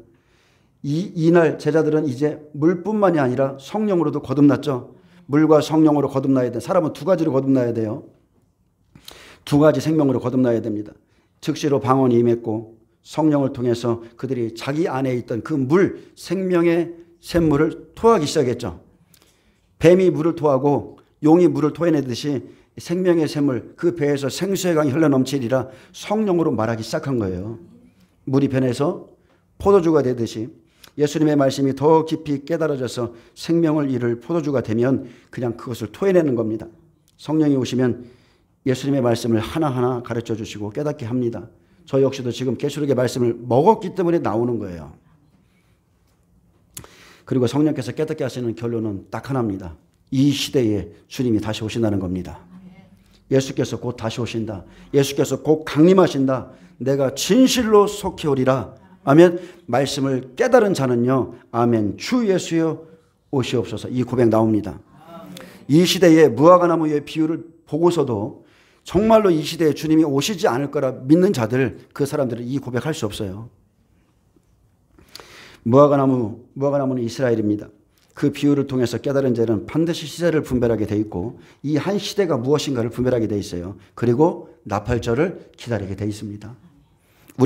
이날 제자들은 이제 물뿐만이 아니라 성령으로도 거듭났죠. 물과 성령으로 거듭나야 돼. 사람은 두 가지로 거듭나야 돼요. 두 가지 생명으로 거듭나야 됩니다. 즉시로 방언이 임했고 성령을 통해서 그들이 자기 안에 있던 그 물, 생명의 샘물을 토하기 시작했죠. 뱀이 물을 토하고 용이 물을 토해내듯이 생명의 샘물, 그 배에서 생수의 강이 흘러넘치리라 성령으로 말하기 시작한 거예요. 물이 변해서 포도주가 되듯이 예수님의 말씀이 더 깊이 깨달아져서 생명을 이룰 포도주가 되면 그냥 그것을 토해내는 겁니다. 성령이 오시면 예수님의 말씀을 하나하나 가르쳐 주시고 깨닫게 합니다. 저 역시도 지금 계시록의 말씀을 먹었기 때문에 나오는 거예요. 그리고 성령께서 깨닫게 하시는 결론은 딱 하나입니다. 이 시대에 주님이 다시 오신다는 겁니다. 예수께서 곧 다시 오신다. 예수께서 곧 강림하신다. 내가 진실로 속히 오리라. 아멘. 말씀을 깨달은 자는요. 아멘. 주 예수여 오시옵소서. 이 고백 나옵니다. 이 시대에 무화과나무의 비유를 보고서도 정말로 이 시대에 주님이 오시지 않을 거라 믿는 자들, 그 사람들은 이 고백할 수 없어요. 무화과나무는 이스라엘입니다. 그 비유를 통해서 깨달은 자는 반드시 시대를 분별하게 돼 있고 이 한 시대가 무엇인가를 분별하게 돼 있어요. 그리고 나팔절을 기다리게 돼 있습니다.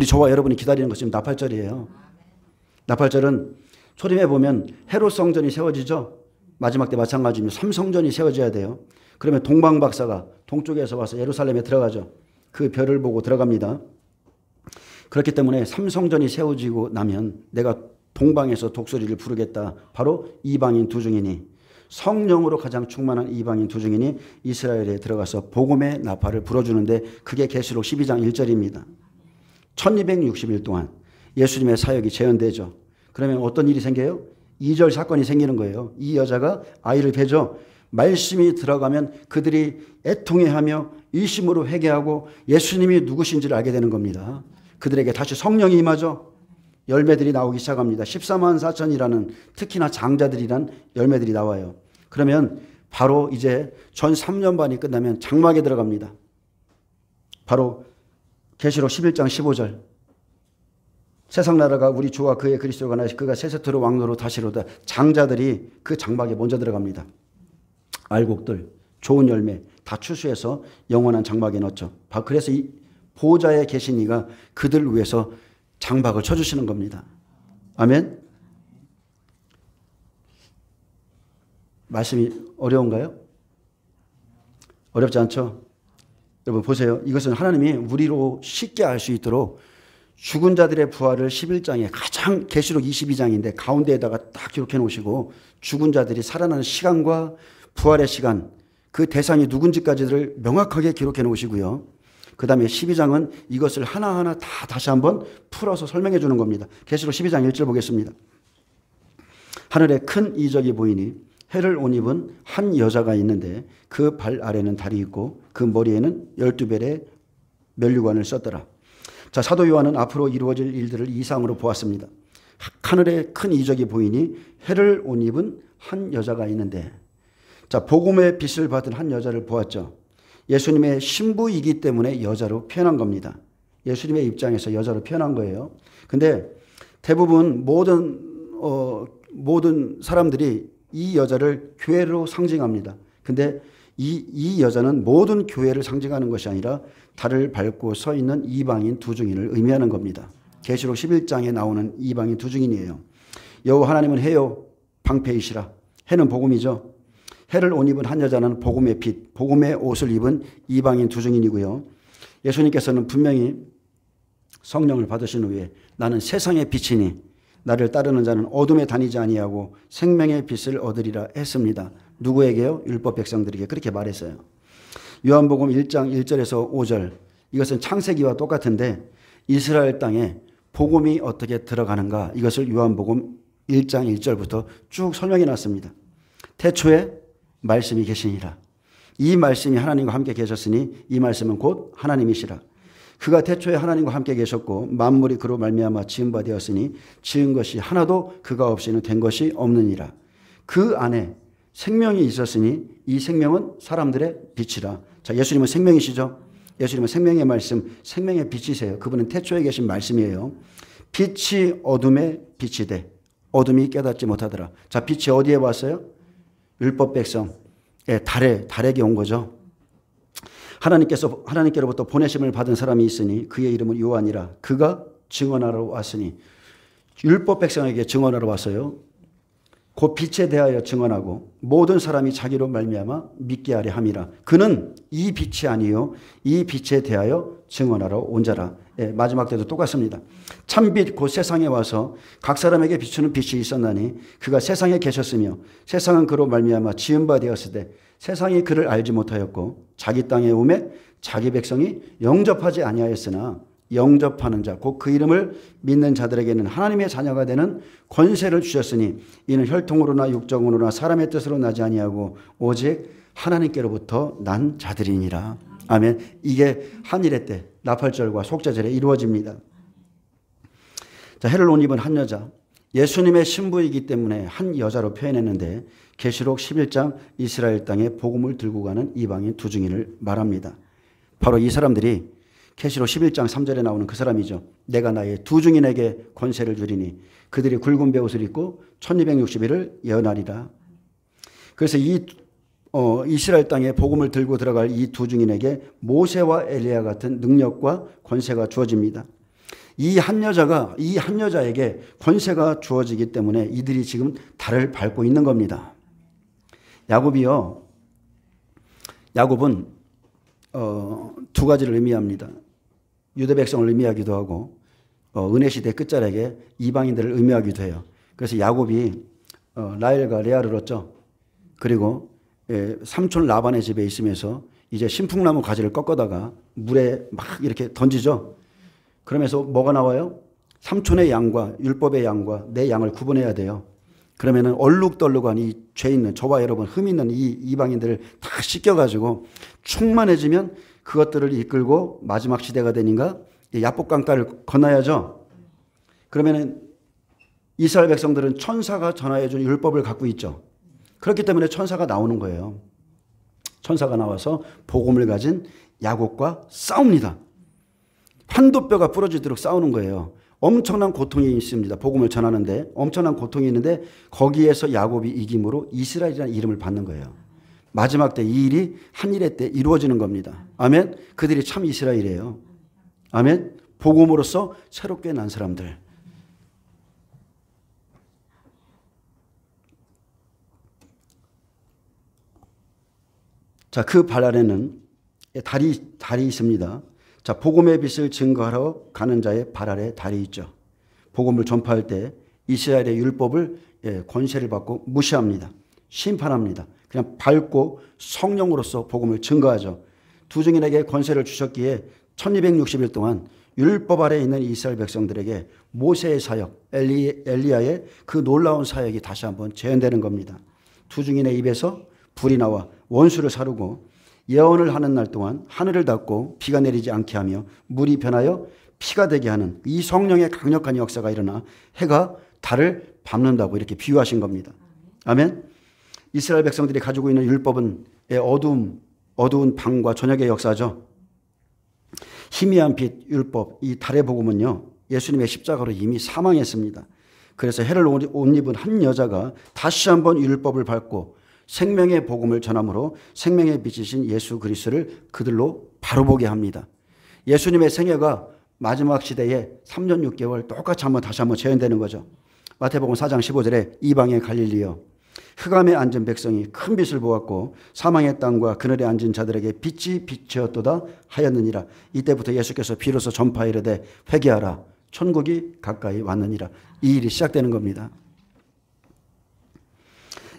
저와 여러분이 기다리는 것이 지금 나팔절이에요. 나팔절은 초림에 보면 헤롯 성전이 세워지죠. 마지막 때 마찬가지입니다. 3성전이 세워져야 돼요. 그러면 동방박사가 동쪽에서 와서 예루살렘에 들어가죠. 그 별을 보고 들어갑니다. 그렇기 때문에 3성전이 세워지고 나면 내가 동방에서 독수리를 부르겠다. 바로 이방인 두 증인이, 성령으로 가장 충만한 이방인 두 증인이 이스라엘에 들어가서 복음의 나팔을 불어주는데 그게 계시록 12장 1절입니다. 1260일 동안 예수님의 사역이 재현되죠. 그러면 어떤 일이 생겨요? 2절 사건이 생기는 거예요. 이 여자가 아이를 배죠. 말씀이 들어가면 그들이 애통해하며 일심으로 회개하고 예수님이 누구신지를 알게 되는 겁니다. 그들에게 다시 성령이 임하죠. 열매들이 나오기 시작합니다. 14만 4천이라는 특히나 장자들이란 열매들이 나와요. 그러면 바로 이제 전 3년 반이 끝나면 장막에 들어갑니다. 바로 계시록 11장 15절. 세상 나라가 우리 주와 그의 그리스도가 나시 그가 세세토로 왕노로 다시로다. 장자들이 그 장막에 먼저 들어갑니다. 알곡들, 좋은 열매 다 추수해서 영원한 장막에 넣었죠. 그래서 이 보호자에 계신 이가 그들 위해서 장박을 쳐주시는 겁니다. 아멘. 말씀이 어려운가요? 어렵지 않죠? 여러분 보세요. 이것은 하나님이 우리로 쉽게 알 수 있도록 죽은 자들의 부활을 11장에 가장 계시록 22장인데 가운데에다가 딱 기록해 놓으시고 죽은 자들이 살아나는 시간과 부활의 시간 그 대상이 누군지까지를 명확하게 기록해 놓으시고요. 그 다음에 12장은 이것을 하나하나 다 다시 한번 풀어서 설명해 주는 겁니다. 계시록 12장 1절 보겠습니다. 하늘에 큰 이적이 보이니 해를 옷 입은 한 여자가 있는데 그 발 아래는 달이 있고 그 머리에는 12별의 면류관을 썼더라. 자, 사도 요한은 앞으로 이루어질 일들을 이상으로 보았습니다. 하늘에 큰 이적이 보이니 해를 옷 입은 한 여자가 있는데, 자, 복음의 빛을 받은 한 여자를 보았죠. 예수님의 신부이기 때문에 여자로 표현한 겁니다. 예수님의 입장에서 여자로 표현한 거예요. 근데 대부분 모든 사람들이 이 여자를 교회로 상징합니다. 근데 이 여자는 모든 교회를 상징하는 것이 아니라 달을 밟고 서 있는 이방인 두 증인을 의미하는 겁니다. 계시록 11장에 나오는 이방인 두 증인이에요. 여호와 하나님은 해요 방패이시라. 해는 복음이죠. 해를 옷 입은 한 여자는 복음의 빛, 복음의 옷을 입은 이방인 두 증인이고요. 예수님께서는 분명히 성령을 받으신 후에 나는 세상의 빛이니 나를 따르는 자는 어둠에 다니지 아니하고 생명의 빛을 얻으리라 했습니다. 누구에게요? 율법 백성들에게 그렇게 말했어요. 요한복음 1장 1절에서 5절 이것은 창세기와 똑같은데 이스라엘 땅에 복음이 어떻게 들어가는가 이것을 요한복음 1장 1절부터 쭉 설명해 놨습니다. 태초에 말씀이 계시니라. 이 말씀이 하나님과 함께 계셨으니 이 말씀은 곧 하나님이시라. 그가 태초에 하나님과 함께 계셨고 만물이 그로 말미암아 지은 바 되었으니 지은 것이 하나도 그가 없이는 된 것이 없느니라. 그 안에 생명이 있었으니 이 생명은 사람들의 빛이라. 자, 예수님은 생명이시죠. 예수님은 생명의 말씀, 생명의 빛이세요. 그분은 태초에 계신 말씀이에요. 빛이 어둠에 빛이 돼 어둠이 깨닫지 못하더라. 자, 빛이 어디에 왔어요? 율법 백성, 달에게 온 거죠. 하나님께로부터 보내심을 받은 사람이 있으니 그의 이름은 요한이라. 그가 증언하러 왔으니 율법 백성에게 증언하러 왔어요. 그 빛에 대하여 증언하고 모든 사람이 자기로 말미암아 믿게 하려 함이라. 그는 이 빛이 아니요 이 빛에 대하여 증언하러 온 자라. 마지막 때도 똑같습니다. 참빛 곧 세상에 와서 각 사람에게 비추는 빛이 있었나니 그가 세상에 계셨으며 세상은 그로 말미암아 지은 바 되었으되 세상이 그를 알지 못하였고 자기 땅에 오매 자기 백성이 영접하지 아니하였으나 영접하는 자 곧 그 이름을 믿는 자들에게는 하나님의 자녀가 되는 권세를 주셨으니 이는 혈통으로나 육정으로나 사람의 뜻으로 나지 아니하고 오직 하나님께로부터 난 자들이니라. 아멘. 이게 한일의 때 나팔절과 속죄절에 이루어집니다. 자, 해를 옷 입은 한 여자, 예수님의 신부이기 때문에 한 여자로 표현했는데 계시록 11장 이스라엘 땅에 복음을 들고 가는 이방인 두 증인을 말합니다. 바로 이 사람들이 계시록 11장 3절에 나오는 그 사람이죠. 내가 나의 두 증인에게 권세를 주리니 그들이 굵은 베옷을 입고 1260일을 예언하리라. 그래서 이스라엘 땅에 복음을 들고 들어갈 이 두 증인에게 모세와 엘리야 같은 능력과 권세가 주어집니다. 이 한 여자에게 권세가 주어지기 때문에 이들이 지금 달을 밟고 있는 겁니다. 야곱은 두 가지를 의미합니다. 유대 백성을 의미하기도 하고 은혜 시대 끝자락에 이방인들을 의미하기도 해요. 그래서 야곱이 라헬과 레아를 얻죠. 그리고 삼촌 라반의 집에 있으면서 이제 신풍나무 가지를 꺾어다가 물에 막 이렇게 던지죠. 그러면서 뭐가 나와요? 삼촌의 양과 율법의 양과 내 양을 구분해야 돼요. 그러면은 얼룩덜룩한 이 죄 있는 저와 여러분 흠 있는 이 이방인들을 다 씻겨가지고 충만해지면 그것들을 이끌고 마지막 시대가 되니까 야복강가를 건너야죠. 그러면은 이스라엘 백성들은 천사가 전하해 준 율법을 갖고 있죠. 그렇기 때문에 천사가 나오는 거예요. 천사가 나와서 복음을 가진 야곱과 싸웁니다. 한도 뼈가 부러지도록 싸우는 거예요. 엄청난 고통이 있습니다. 복음을 전하는데 엄청난 고통이 있는데 거기에서 야곱이 이김으로 이스라엘이라는 이름을 받는 거예요. 마지막 때 이 일이 한 일의 때 이루어지는 겁니다. 아멘. 그들이 참 이스라엘이에요. 아멘. 복음으로서 새롭게 난 사람들. 자, 그 발 아래는 달이 있습니다. 자, 복음의 빛을 증거하러 가는 자의 발 아래 달이 있죠. 복음을 전파할 때 이스라엘의 율법을 권세를 받고 무시합니다. 심판합니다. 그냥 밟고 성령으로서 복음을 증거하죠. 두 증인에게 권세를 주셨기에 1260일 동안 율법 아래 있는 이스라엘 백성들에게 모세의 사역, 엘리야의 그 놀라운 사역이 다시 한번 재현되는 겁니다. 두 증인의 입에서 불이 나와 원수를 사르고 예언을 하는 날 동안 하늘을 닫고 비가 내리지 않게 하며 물이 변하여 피가 되게 하는 이 성령의 강력한 역사가 일어나 해가 달을 밟는다고 이렇게 비유하신 겁니다. 아멘. 이스라엘 백성들이 가지고 있는 율법은 어두운 밤과 저녁의 역사죠. 희미한 빛 율법, 이 달의 복음은요, 예수님의 십자가로 이미 사망했습니다. 그래서 해를 옷 입은 한 여자가 다시 한번 율법을 밟고 생명의 복음을 전함으로 생명의 빛이신 예수 그리스도를 그들로 바로보게 합니다. 예수님의 생애가 마지막 시대에 3년 6개월 똑같이 다시 한번 재현되는 거죠. 마태복음 4장 15절에 이방의 갈릴리여 흑암에 앉은 백성이 큰 빛을 보았고 사망의 땅과 그늘에 앉은 자들에게 빛이 비치었도다 하였느니라. 이때부터 예수께서 비로소 전파이르되 회개하라 천국이 가까이 왔느니라. 이 일이 시작되는 겁니다.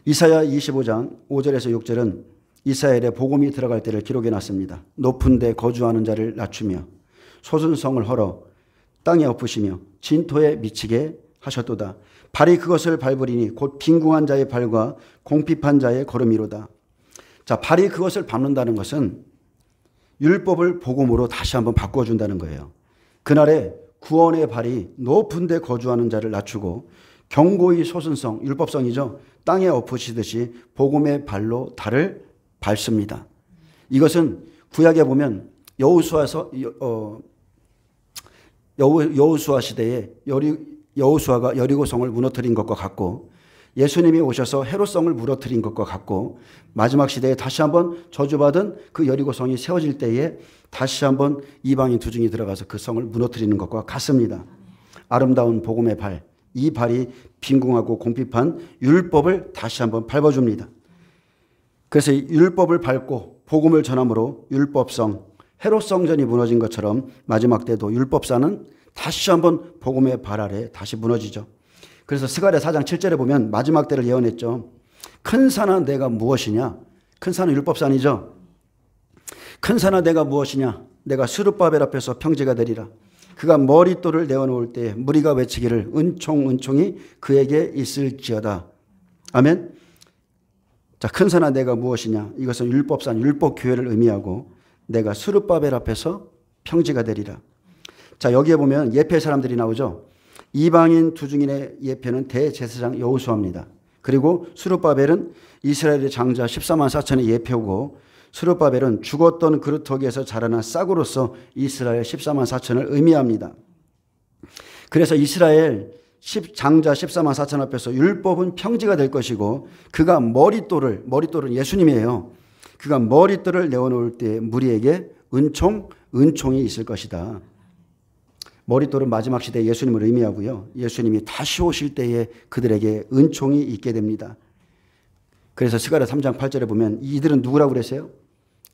이사야 25장 5절에서 6절은 이스라엘의 복음이 들어갈 때를 기록해 놨습니다. 높은 데 거주하는 자를 낮추며 소순성을 헐어 땅에 엎으시며 진토에 미치게 하셨도다. 발이 그것을 밟으리니 곧 빈궁한 자의 발과 공핍한 자의 걸음이로다. 자, 발이 그것을 밟는다는 것은 율법을 복음으로 다시 한번 바꿔준다는 거예요. 그날에 구원의 발이 높은 데 거주하는 자를 낮추고 경고의 소순성, 율법성이죠. 땅에 엎으시듯이 복음의 발로 달을 밟습니다. 이것은 구약에 보면 여호수아 시대에 여호수아가 여리고성을 무너뜨린 것과 같고 예수님이 오셔서 헤롯성을 무너뜨린 것과 같고 마지막 시대에 다시 한번 저주받은 그 여리고성이 세워질 때에 다시 한번 이방인 두 증이 들어가서 그 성을 무너뜨리는 것과 같습니다. 아름다운 복음의 발, 이 발이 빈궁하고 공핍한 율법을 다시 한번 밟아줍니다. 그래서 율법을 밟고 복음을 전함으로 율법성, 헤롯성전이 무너진 것처럼 마지막 때도 율법사는 다시 한번 복음의 발 아래 다시 무너지죠. 그래서 스가랴 4장 7절에 보면 마지막 때를 예언했죠. 큰 산아 내가 무엇이냐? 큰 산은 율법산이죠. 큰 산아 내가 무엇이냐? 내가 스룹바벨 앞에서 평지가 되리라. 그가 머릿돌을 내어놓을 때 무리가 외치기를 은총이 그에게 있을지어다. 아멘. 자, 큰 산아 내가 무엇이냐? 이것은 율법산, 율법교회를 의미하고 내가 스룹바벨 앞에서 평지가 되리라. 자, 여기에 보면 예패 사람들이 나오죠. 이방인 두 증인의 예패는 대제사장 여호수아입니다. 그리고 스룹바벨은 이스라엘의 장자 14만 4천의 예패고 스룹바벨은 죽었던 그루터기에서 자라난 싹으로서 이스라엘 14만 4천을 의미합니다. 그래서 이스라엘 장자 14만 4천 앞에서 율법은 평지가 될 것이고 그가 머릿돌은 예수님이에요. 그가 머릿돌을 내어놓을 때 무리에게 은총이 있을 것이다. 머릿돌은 마지막 시대에 예수님을 의미하고요. 예수님이 다시 오실 때에 그들에게 은총이 있게 됩니다. 그래서 스가랴 3장 8절에 보면 이들은 누구라고 그랬어요?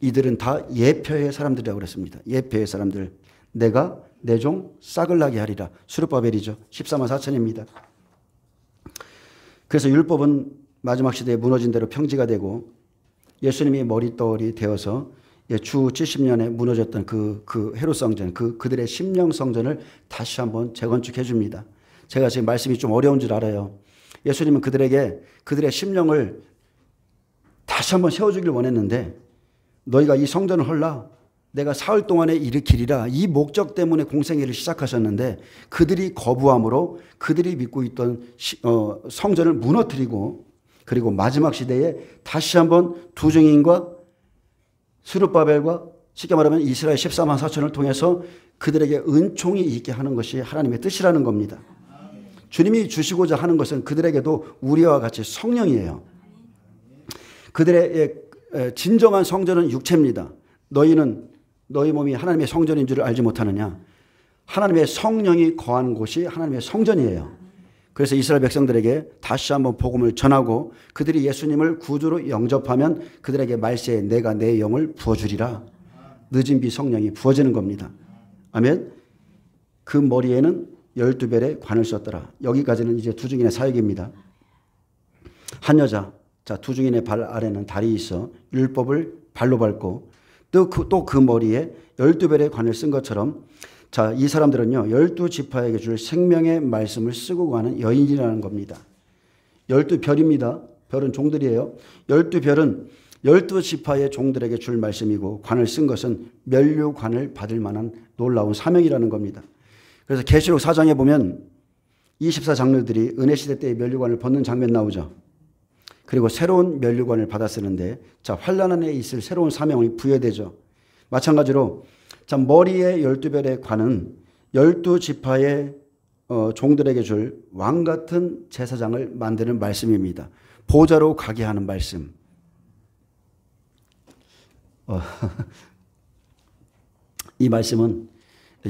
이들은 다 예표의 사람들이라고 그랬습니다. 예표의 사람들. 내가 내 종 싹을 나게 하리라. 스룹바벨이죠. 14만 4천입니다. 그래서 율법은 마지막 시대에 무너진 대로 평지가 되고 예수님이 머릿돌이 되어서 주 70년에 무너졌던 그 헤롯성전, 그들의 심령성전을 다시 한번 재건축해 줍니다. 제가 지금 말씀이 좀 어려운 줄 알아요. 예수님은 그들에게 그들의 심령을 다시 한번 세워주길 원했는데 너희가 이 성전을 헐라 내가 사흘 동안에 일으키리라 이 목적 때문에 공생애를 시작하셨는데 그들이 거부함으로 그들이 믿고 있던 성전을 무너뜨리고 그리고 마지막 시대에 다시 한번 두 증인과 스룹바벨과 쉽게 말하면 이스라엘 14만 4천을 통해서 그들에게 은총이 있게 하는 것이 하나님의 뜻이라는 겁니다. 주님이 주시고자 하는 것은 그들에게도 우리와 같이 성령이에요. 그들의 진정한 성전은 육체입니다. 너희 몸이 하나님의 성전인 줄 알지 못하느냐. 하나님의 성령이 거한 곳이 하나님의 성전이에요. 그래서 이스라엘 백성들에게 다시 한번 복음을 전하고 그들이 예수님을 구주로 영접하면 그들에게 말세에 내가 내 영을 부어주리라. 늦은 비 성령이 부어지는 겁니다. 아멘. 그 머리에는 12별의 관을 썼더라. 여기까지는 이제 두 증인의 사역입니다. 한 여자, 자, 두 증인의 발 아래는 달이 있어 율법을 발로 밟고 또 그 머리에 12별의 관을 쓴 것처럼 자, 이 사람들은요 12지파에게 줄 생명의 말씀을 쓰고 가는 여인이라는 겁니다. 12별입니다. 별은 종들이에요. 12별은 12지파의 종들에게 줄 말씀이고 관을 쓴 것은 면류관을 받을 만한 놀라운 사명이라는 겁니다. 그래서 계시록 4장에 보면 24장로들이 은혜시대 때의 면류관을 벗는 장면 나오죠. 그리고 새로운 면류관을 받아 쓰는데 자, 환난 안에 있을 새로운 사명이 부여되죠. 마찬가지로 자, 머리에 12별의 관은 12지파의 종들에게 줄 왕같은 제사장을 만드는 말씀입니다. 보좌로 가게 하는 말씀. 이 말씀은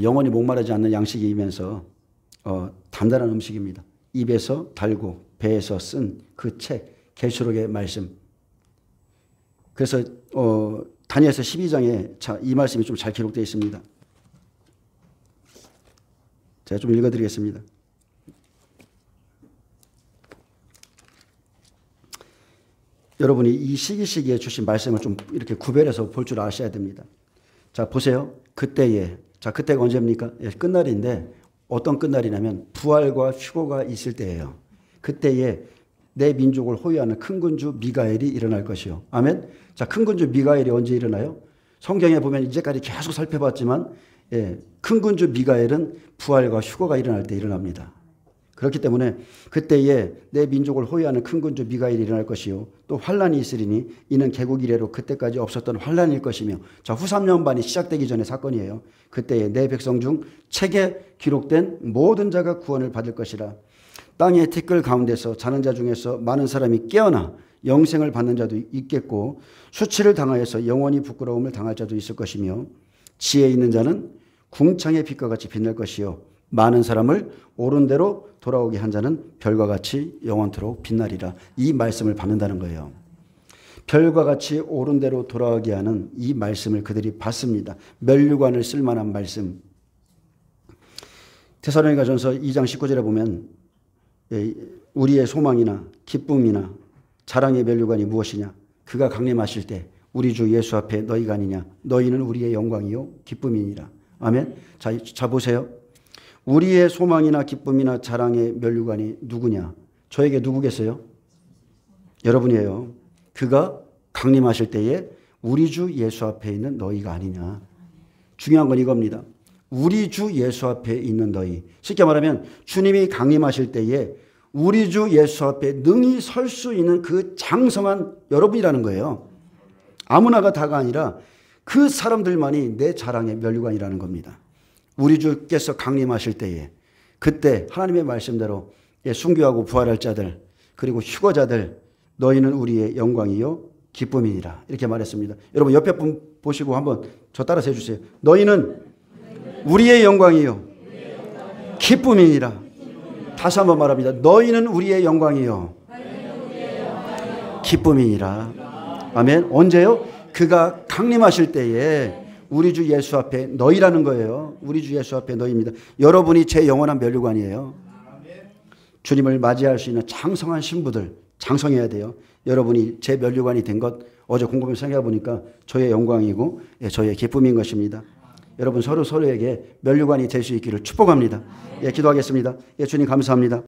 영원히 목마르지 않는 양식이면서 단단한 음식입니다. 입에서 달고 배에서 쓴 그 책 계시록의 말씀. 그래서 다니엘서 12장에 이 말씀이 좀 잘 기록되어 있습니다. 제가 좀 읽어드리겠습니다. 여러분이 이 시기에 주신 말씀을 좀 이렇게 구별해서 볼 줄 아셔야 됩니다. 자, 보세요. 그때에, 자, 그때가 언제입니까? 예, 끝날인데 어떤 끝날이냐면 부활과 휴거가 있을 때예요. 그때에 내 민족을 호위하는 큰 군주 미가엘이 일어날 것이요. 아멘. 자, 큰 군주 미가엘이 언제 일어나요? 성경에 보면 이제까지 계속 살펴봤지만 예, 큰 군주 미가엘은 부활과 휴거가 일어날 때 일어납니다. 그렇기 때문에 그때에 내 민족을 호위하는 큰 군주 미가엘이 일어날 것이요. 또 환란이 있으리니 이는 개국 이래로 그때까지 없었던 환란일 것이며 자, 후 3년 반이 시작되기 전의 사건이에요. 그때에 내 백성 중 책에 기록된 모든 자가 구원을 받을 것이라. 땅의 티끌 가운데서 자는 자 중에서 많은 사람이 깨어나 영생을 받는 자도 있겠고 수치를 당하여서 영원히 부끄러움을 당할 자도 있을 것이며 지혜 있는 자는 궁창의 빛과 같이 빛날 것이요 많은 사람을 옳은 대로 돌아오게 한 자는 별과 같이 영원토록 빛나리라. 이 말씀을 받는다는 거예요. 별과 같이 옳은 대로 돌아오게 하는 이 말씀을 그들이 받습니다. 면류관을 쓸 만한 말씀. 데살로니가전서 2장 19절에 보면 우리의 소망이나 기쁨이나 자랑의 면류관이 무엇이냐? 그가 강림하실 때 우리 주 예수 앞에 너희가 아니냐? 너희는 우리의 영광이요 기쁨이니라. 아멘. 자 보세요. 우리의 소망이나 기쁨이나 자랑의 면류관이 누구냐? 저에게 누구겠어요? 여러분이에요. 그가 강림하실 때에 우리 주 예수 앞에 있는 너희가 아니냐? 중요한 건 이겁니다. 우리 주 예수 앞에 있는 너희. 쉽게 말하면 주님이 강림하실 때에 우리 주 예수 앞에 능히 설 수 있는 그 장성한 여러분이라는 거예요. 아무나가 다가 아니라 그 사람들만이 내 자랑의 면류관이라는 겁니다. 우리 주께서 강림하실 때에 그때 하나님의 말씀대로 순교하고 부활할 자들 그리고 휴거자들 너희는 우리의 영광이요 기쁨이니라 이렇게 말했습니다. 여러분 옆에 분 보시고 한번 저 따라서 해주세요. 너희는 우리의 영광이요 기쁨이니라. 다시 한번 말합니다. 너희는 우리의 영광이요 기쁨이니라. 아멘. 언제요? 그가 강림하실 때에 우리 주 예수 앞에 너희라는 거예요. 우리 주 예수 앞에 너희입니다. 여러분이 제 영원한 면류관이에요. 주님을 맞이할 수 있는 장성한 신부들 장성해야 돼요. 여러분이 제 면류관이 된 것 어제 곰곰이 생각해 보니까 저의 영광이고 저의 기쁨인 것입니다. 여러분 서로에게 면류관이 될 수 있기를 축복합니다. 기도하겠습니다. 주님 감사합니다.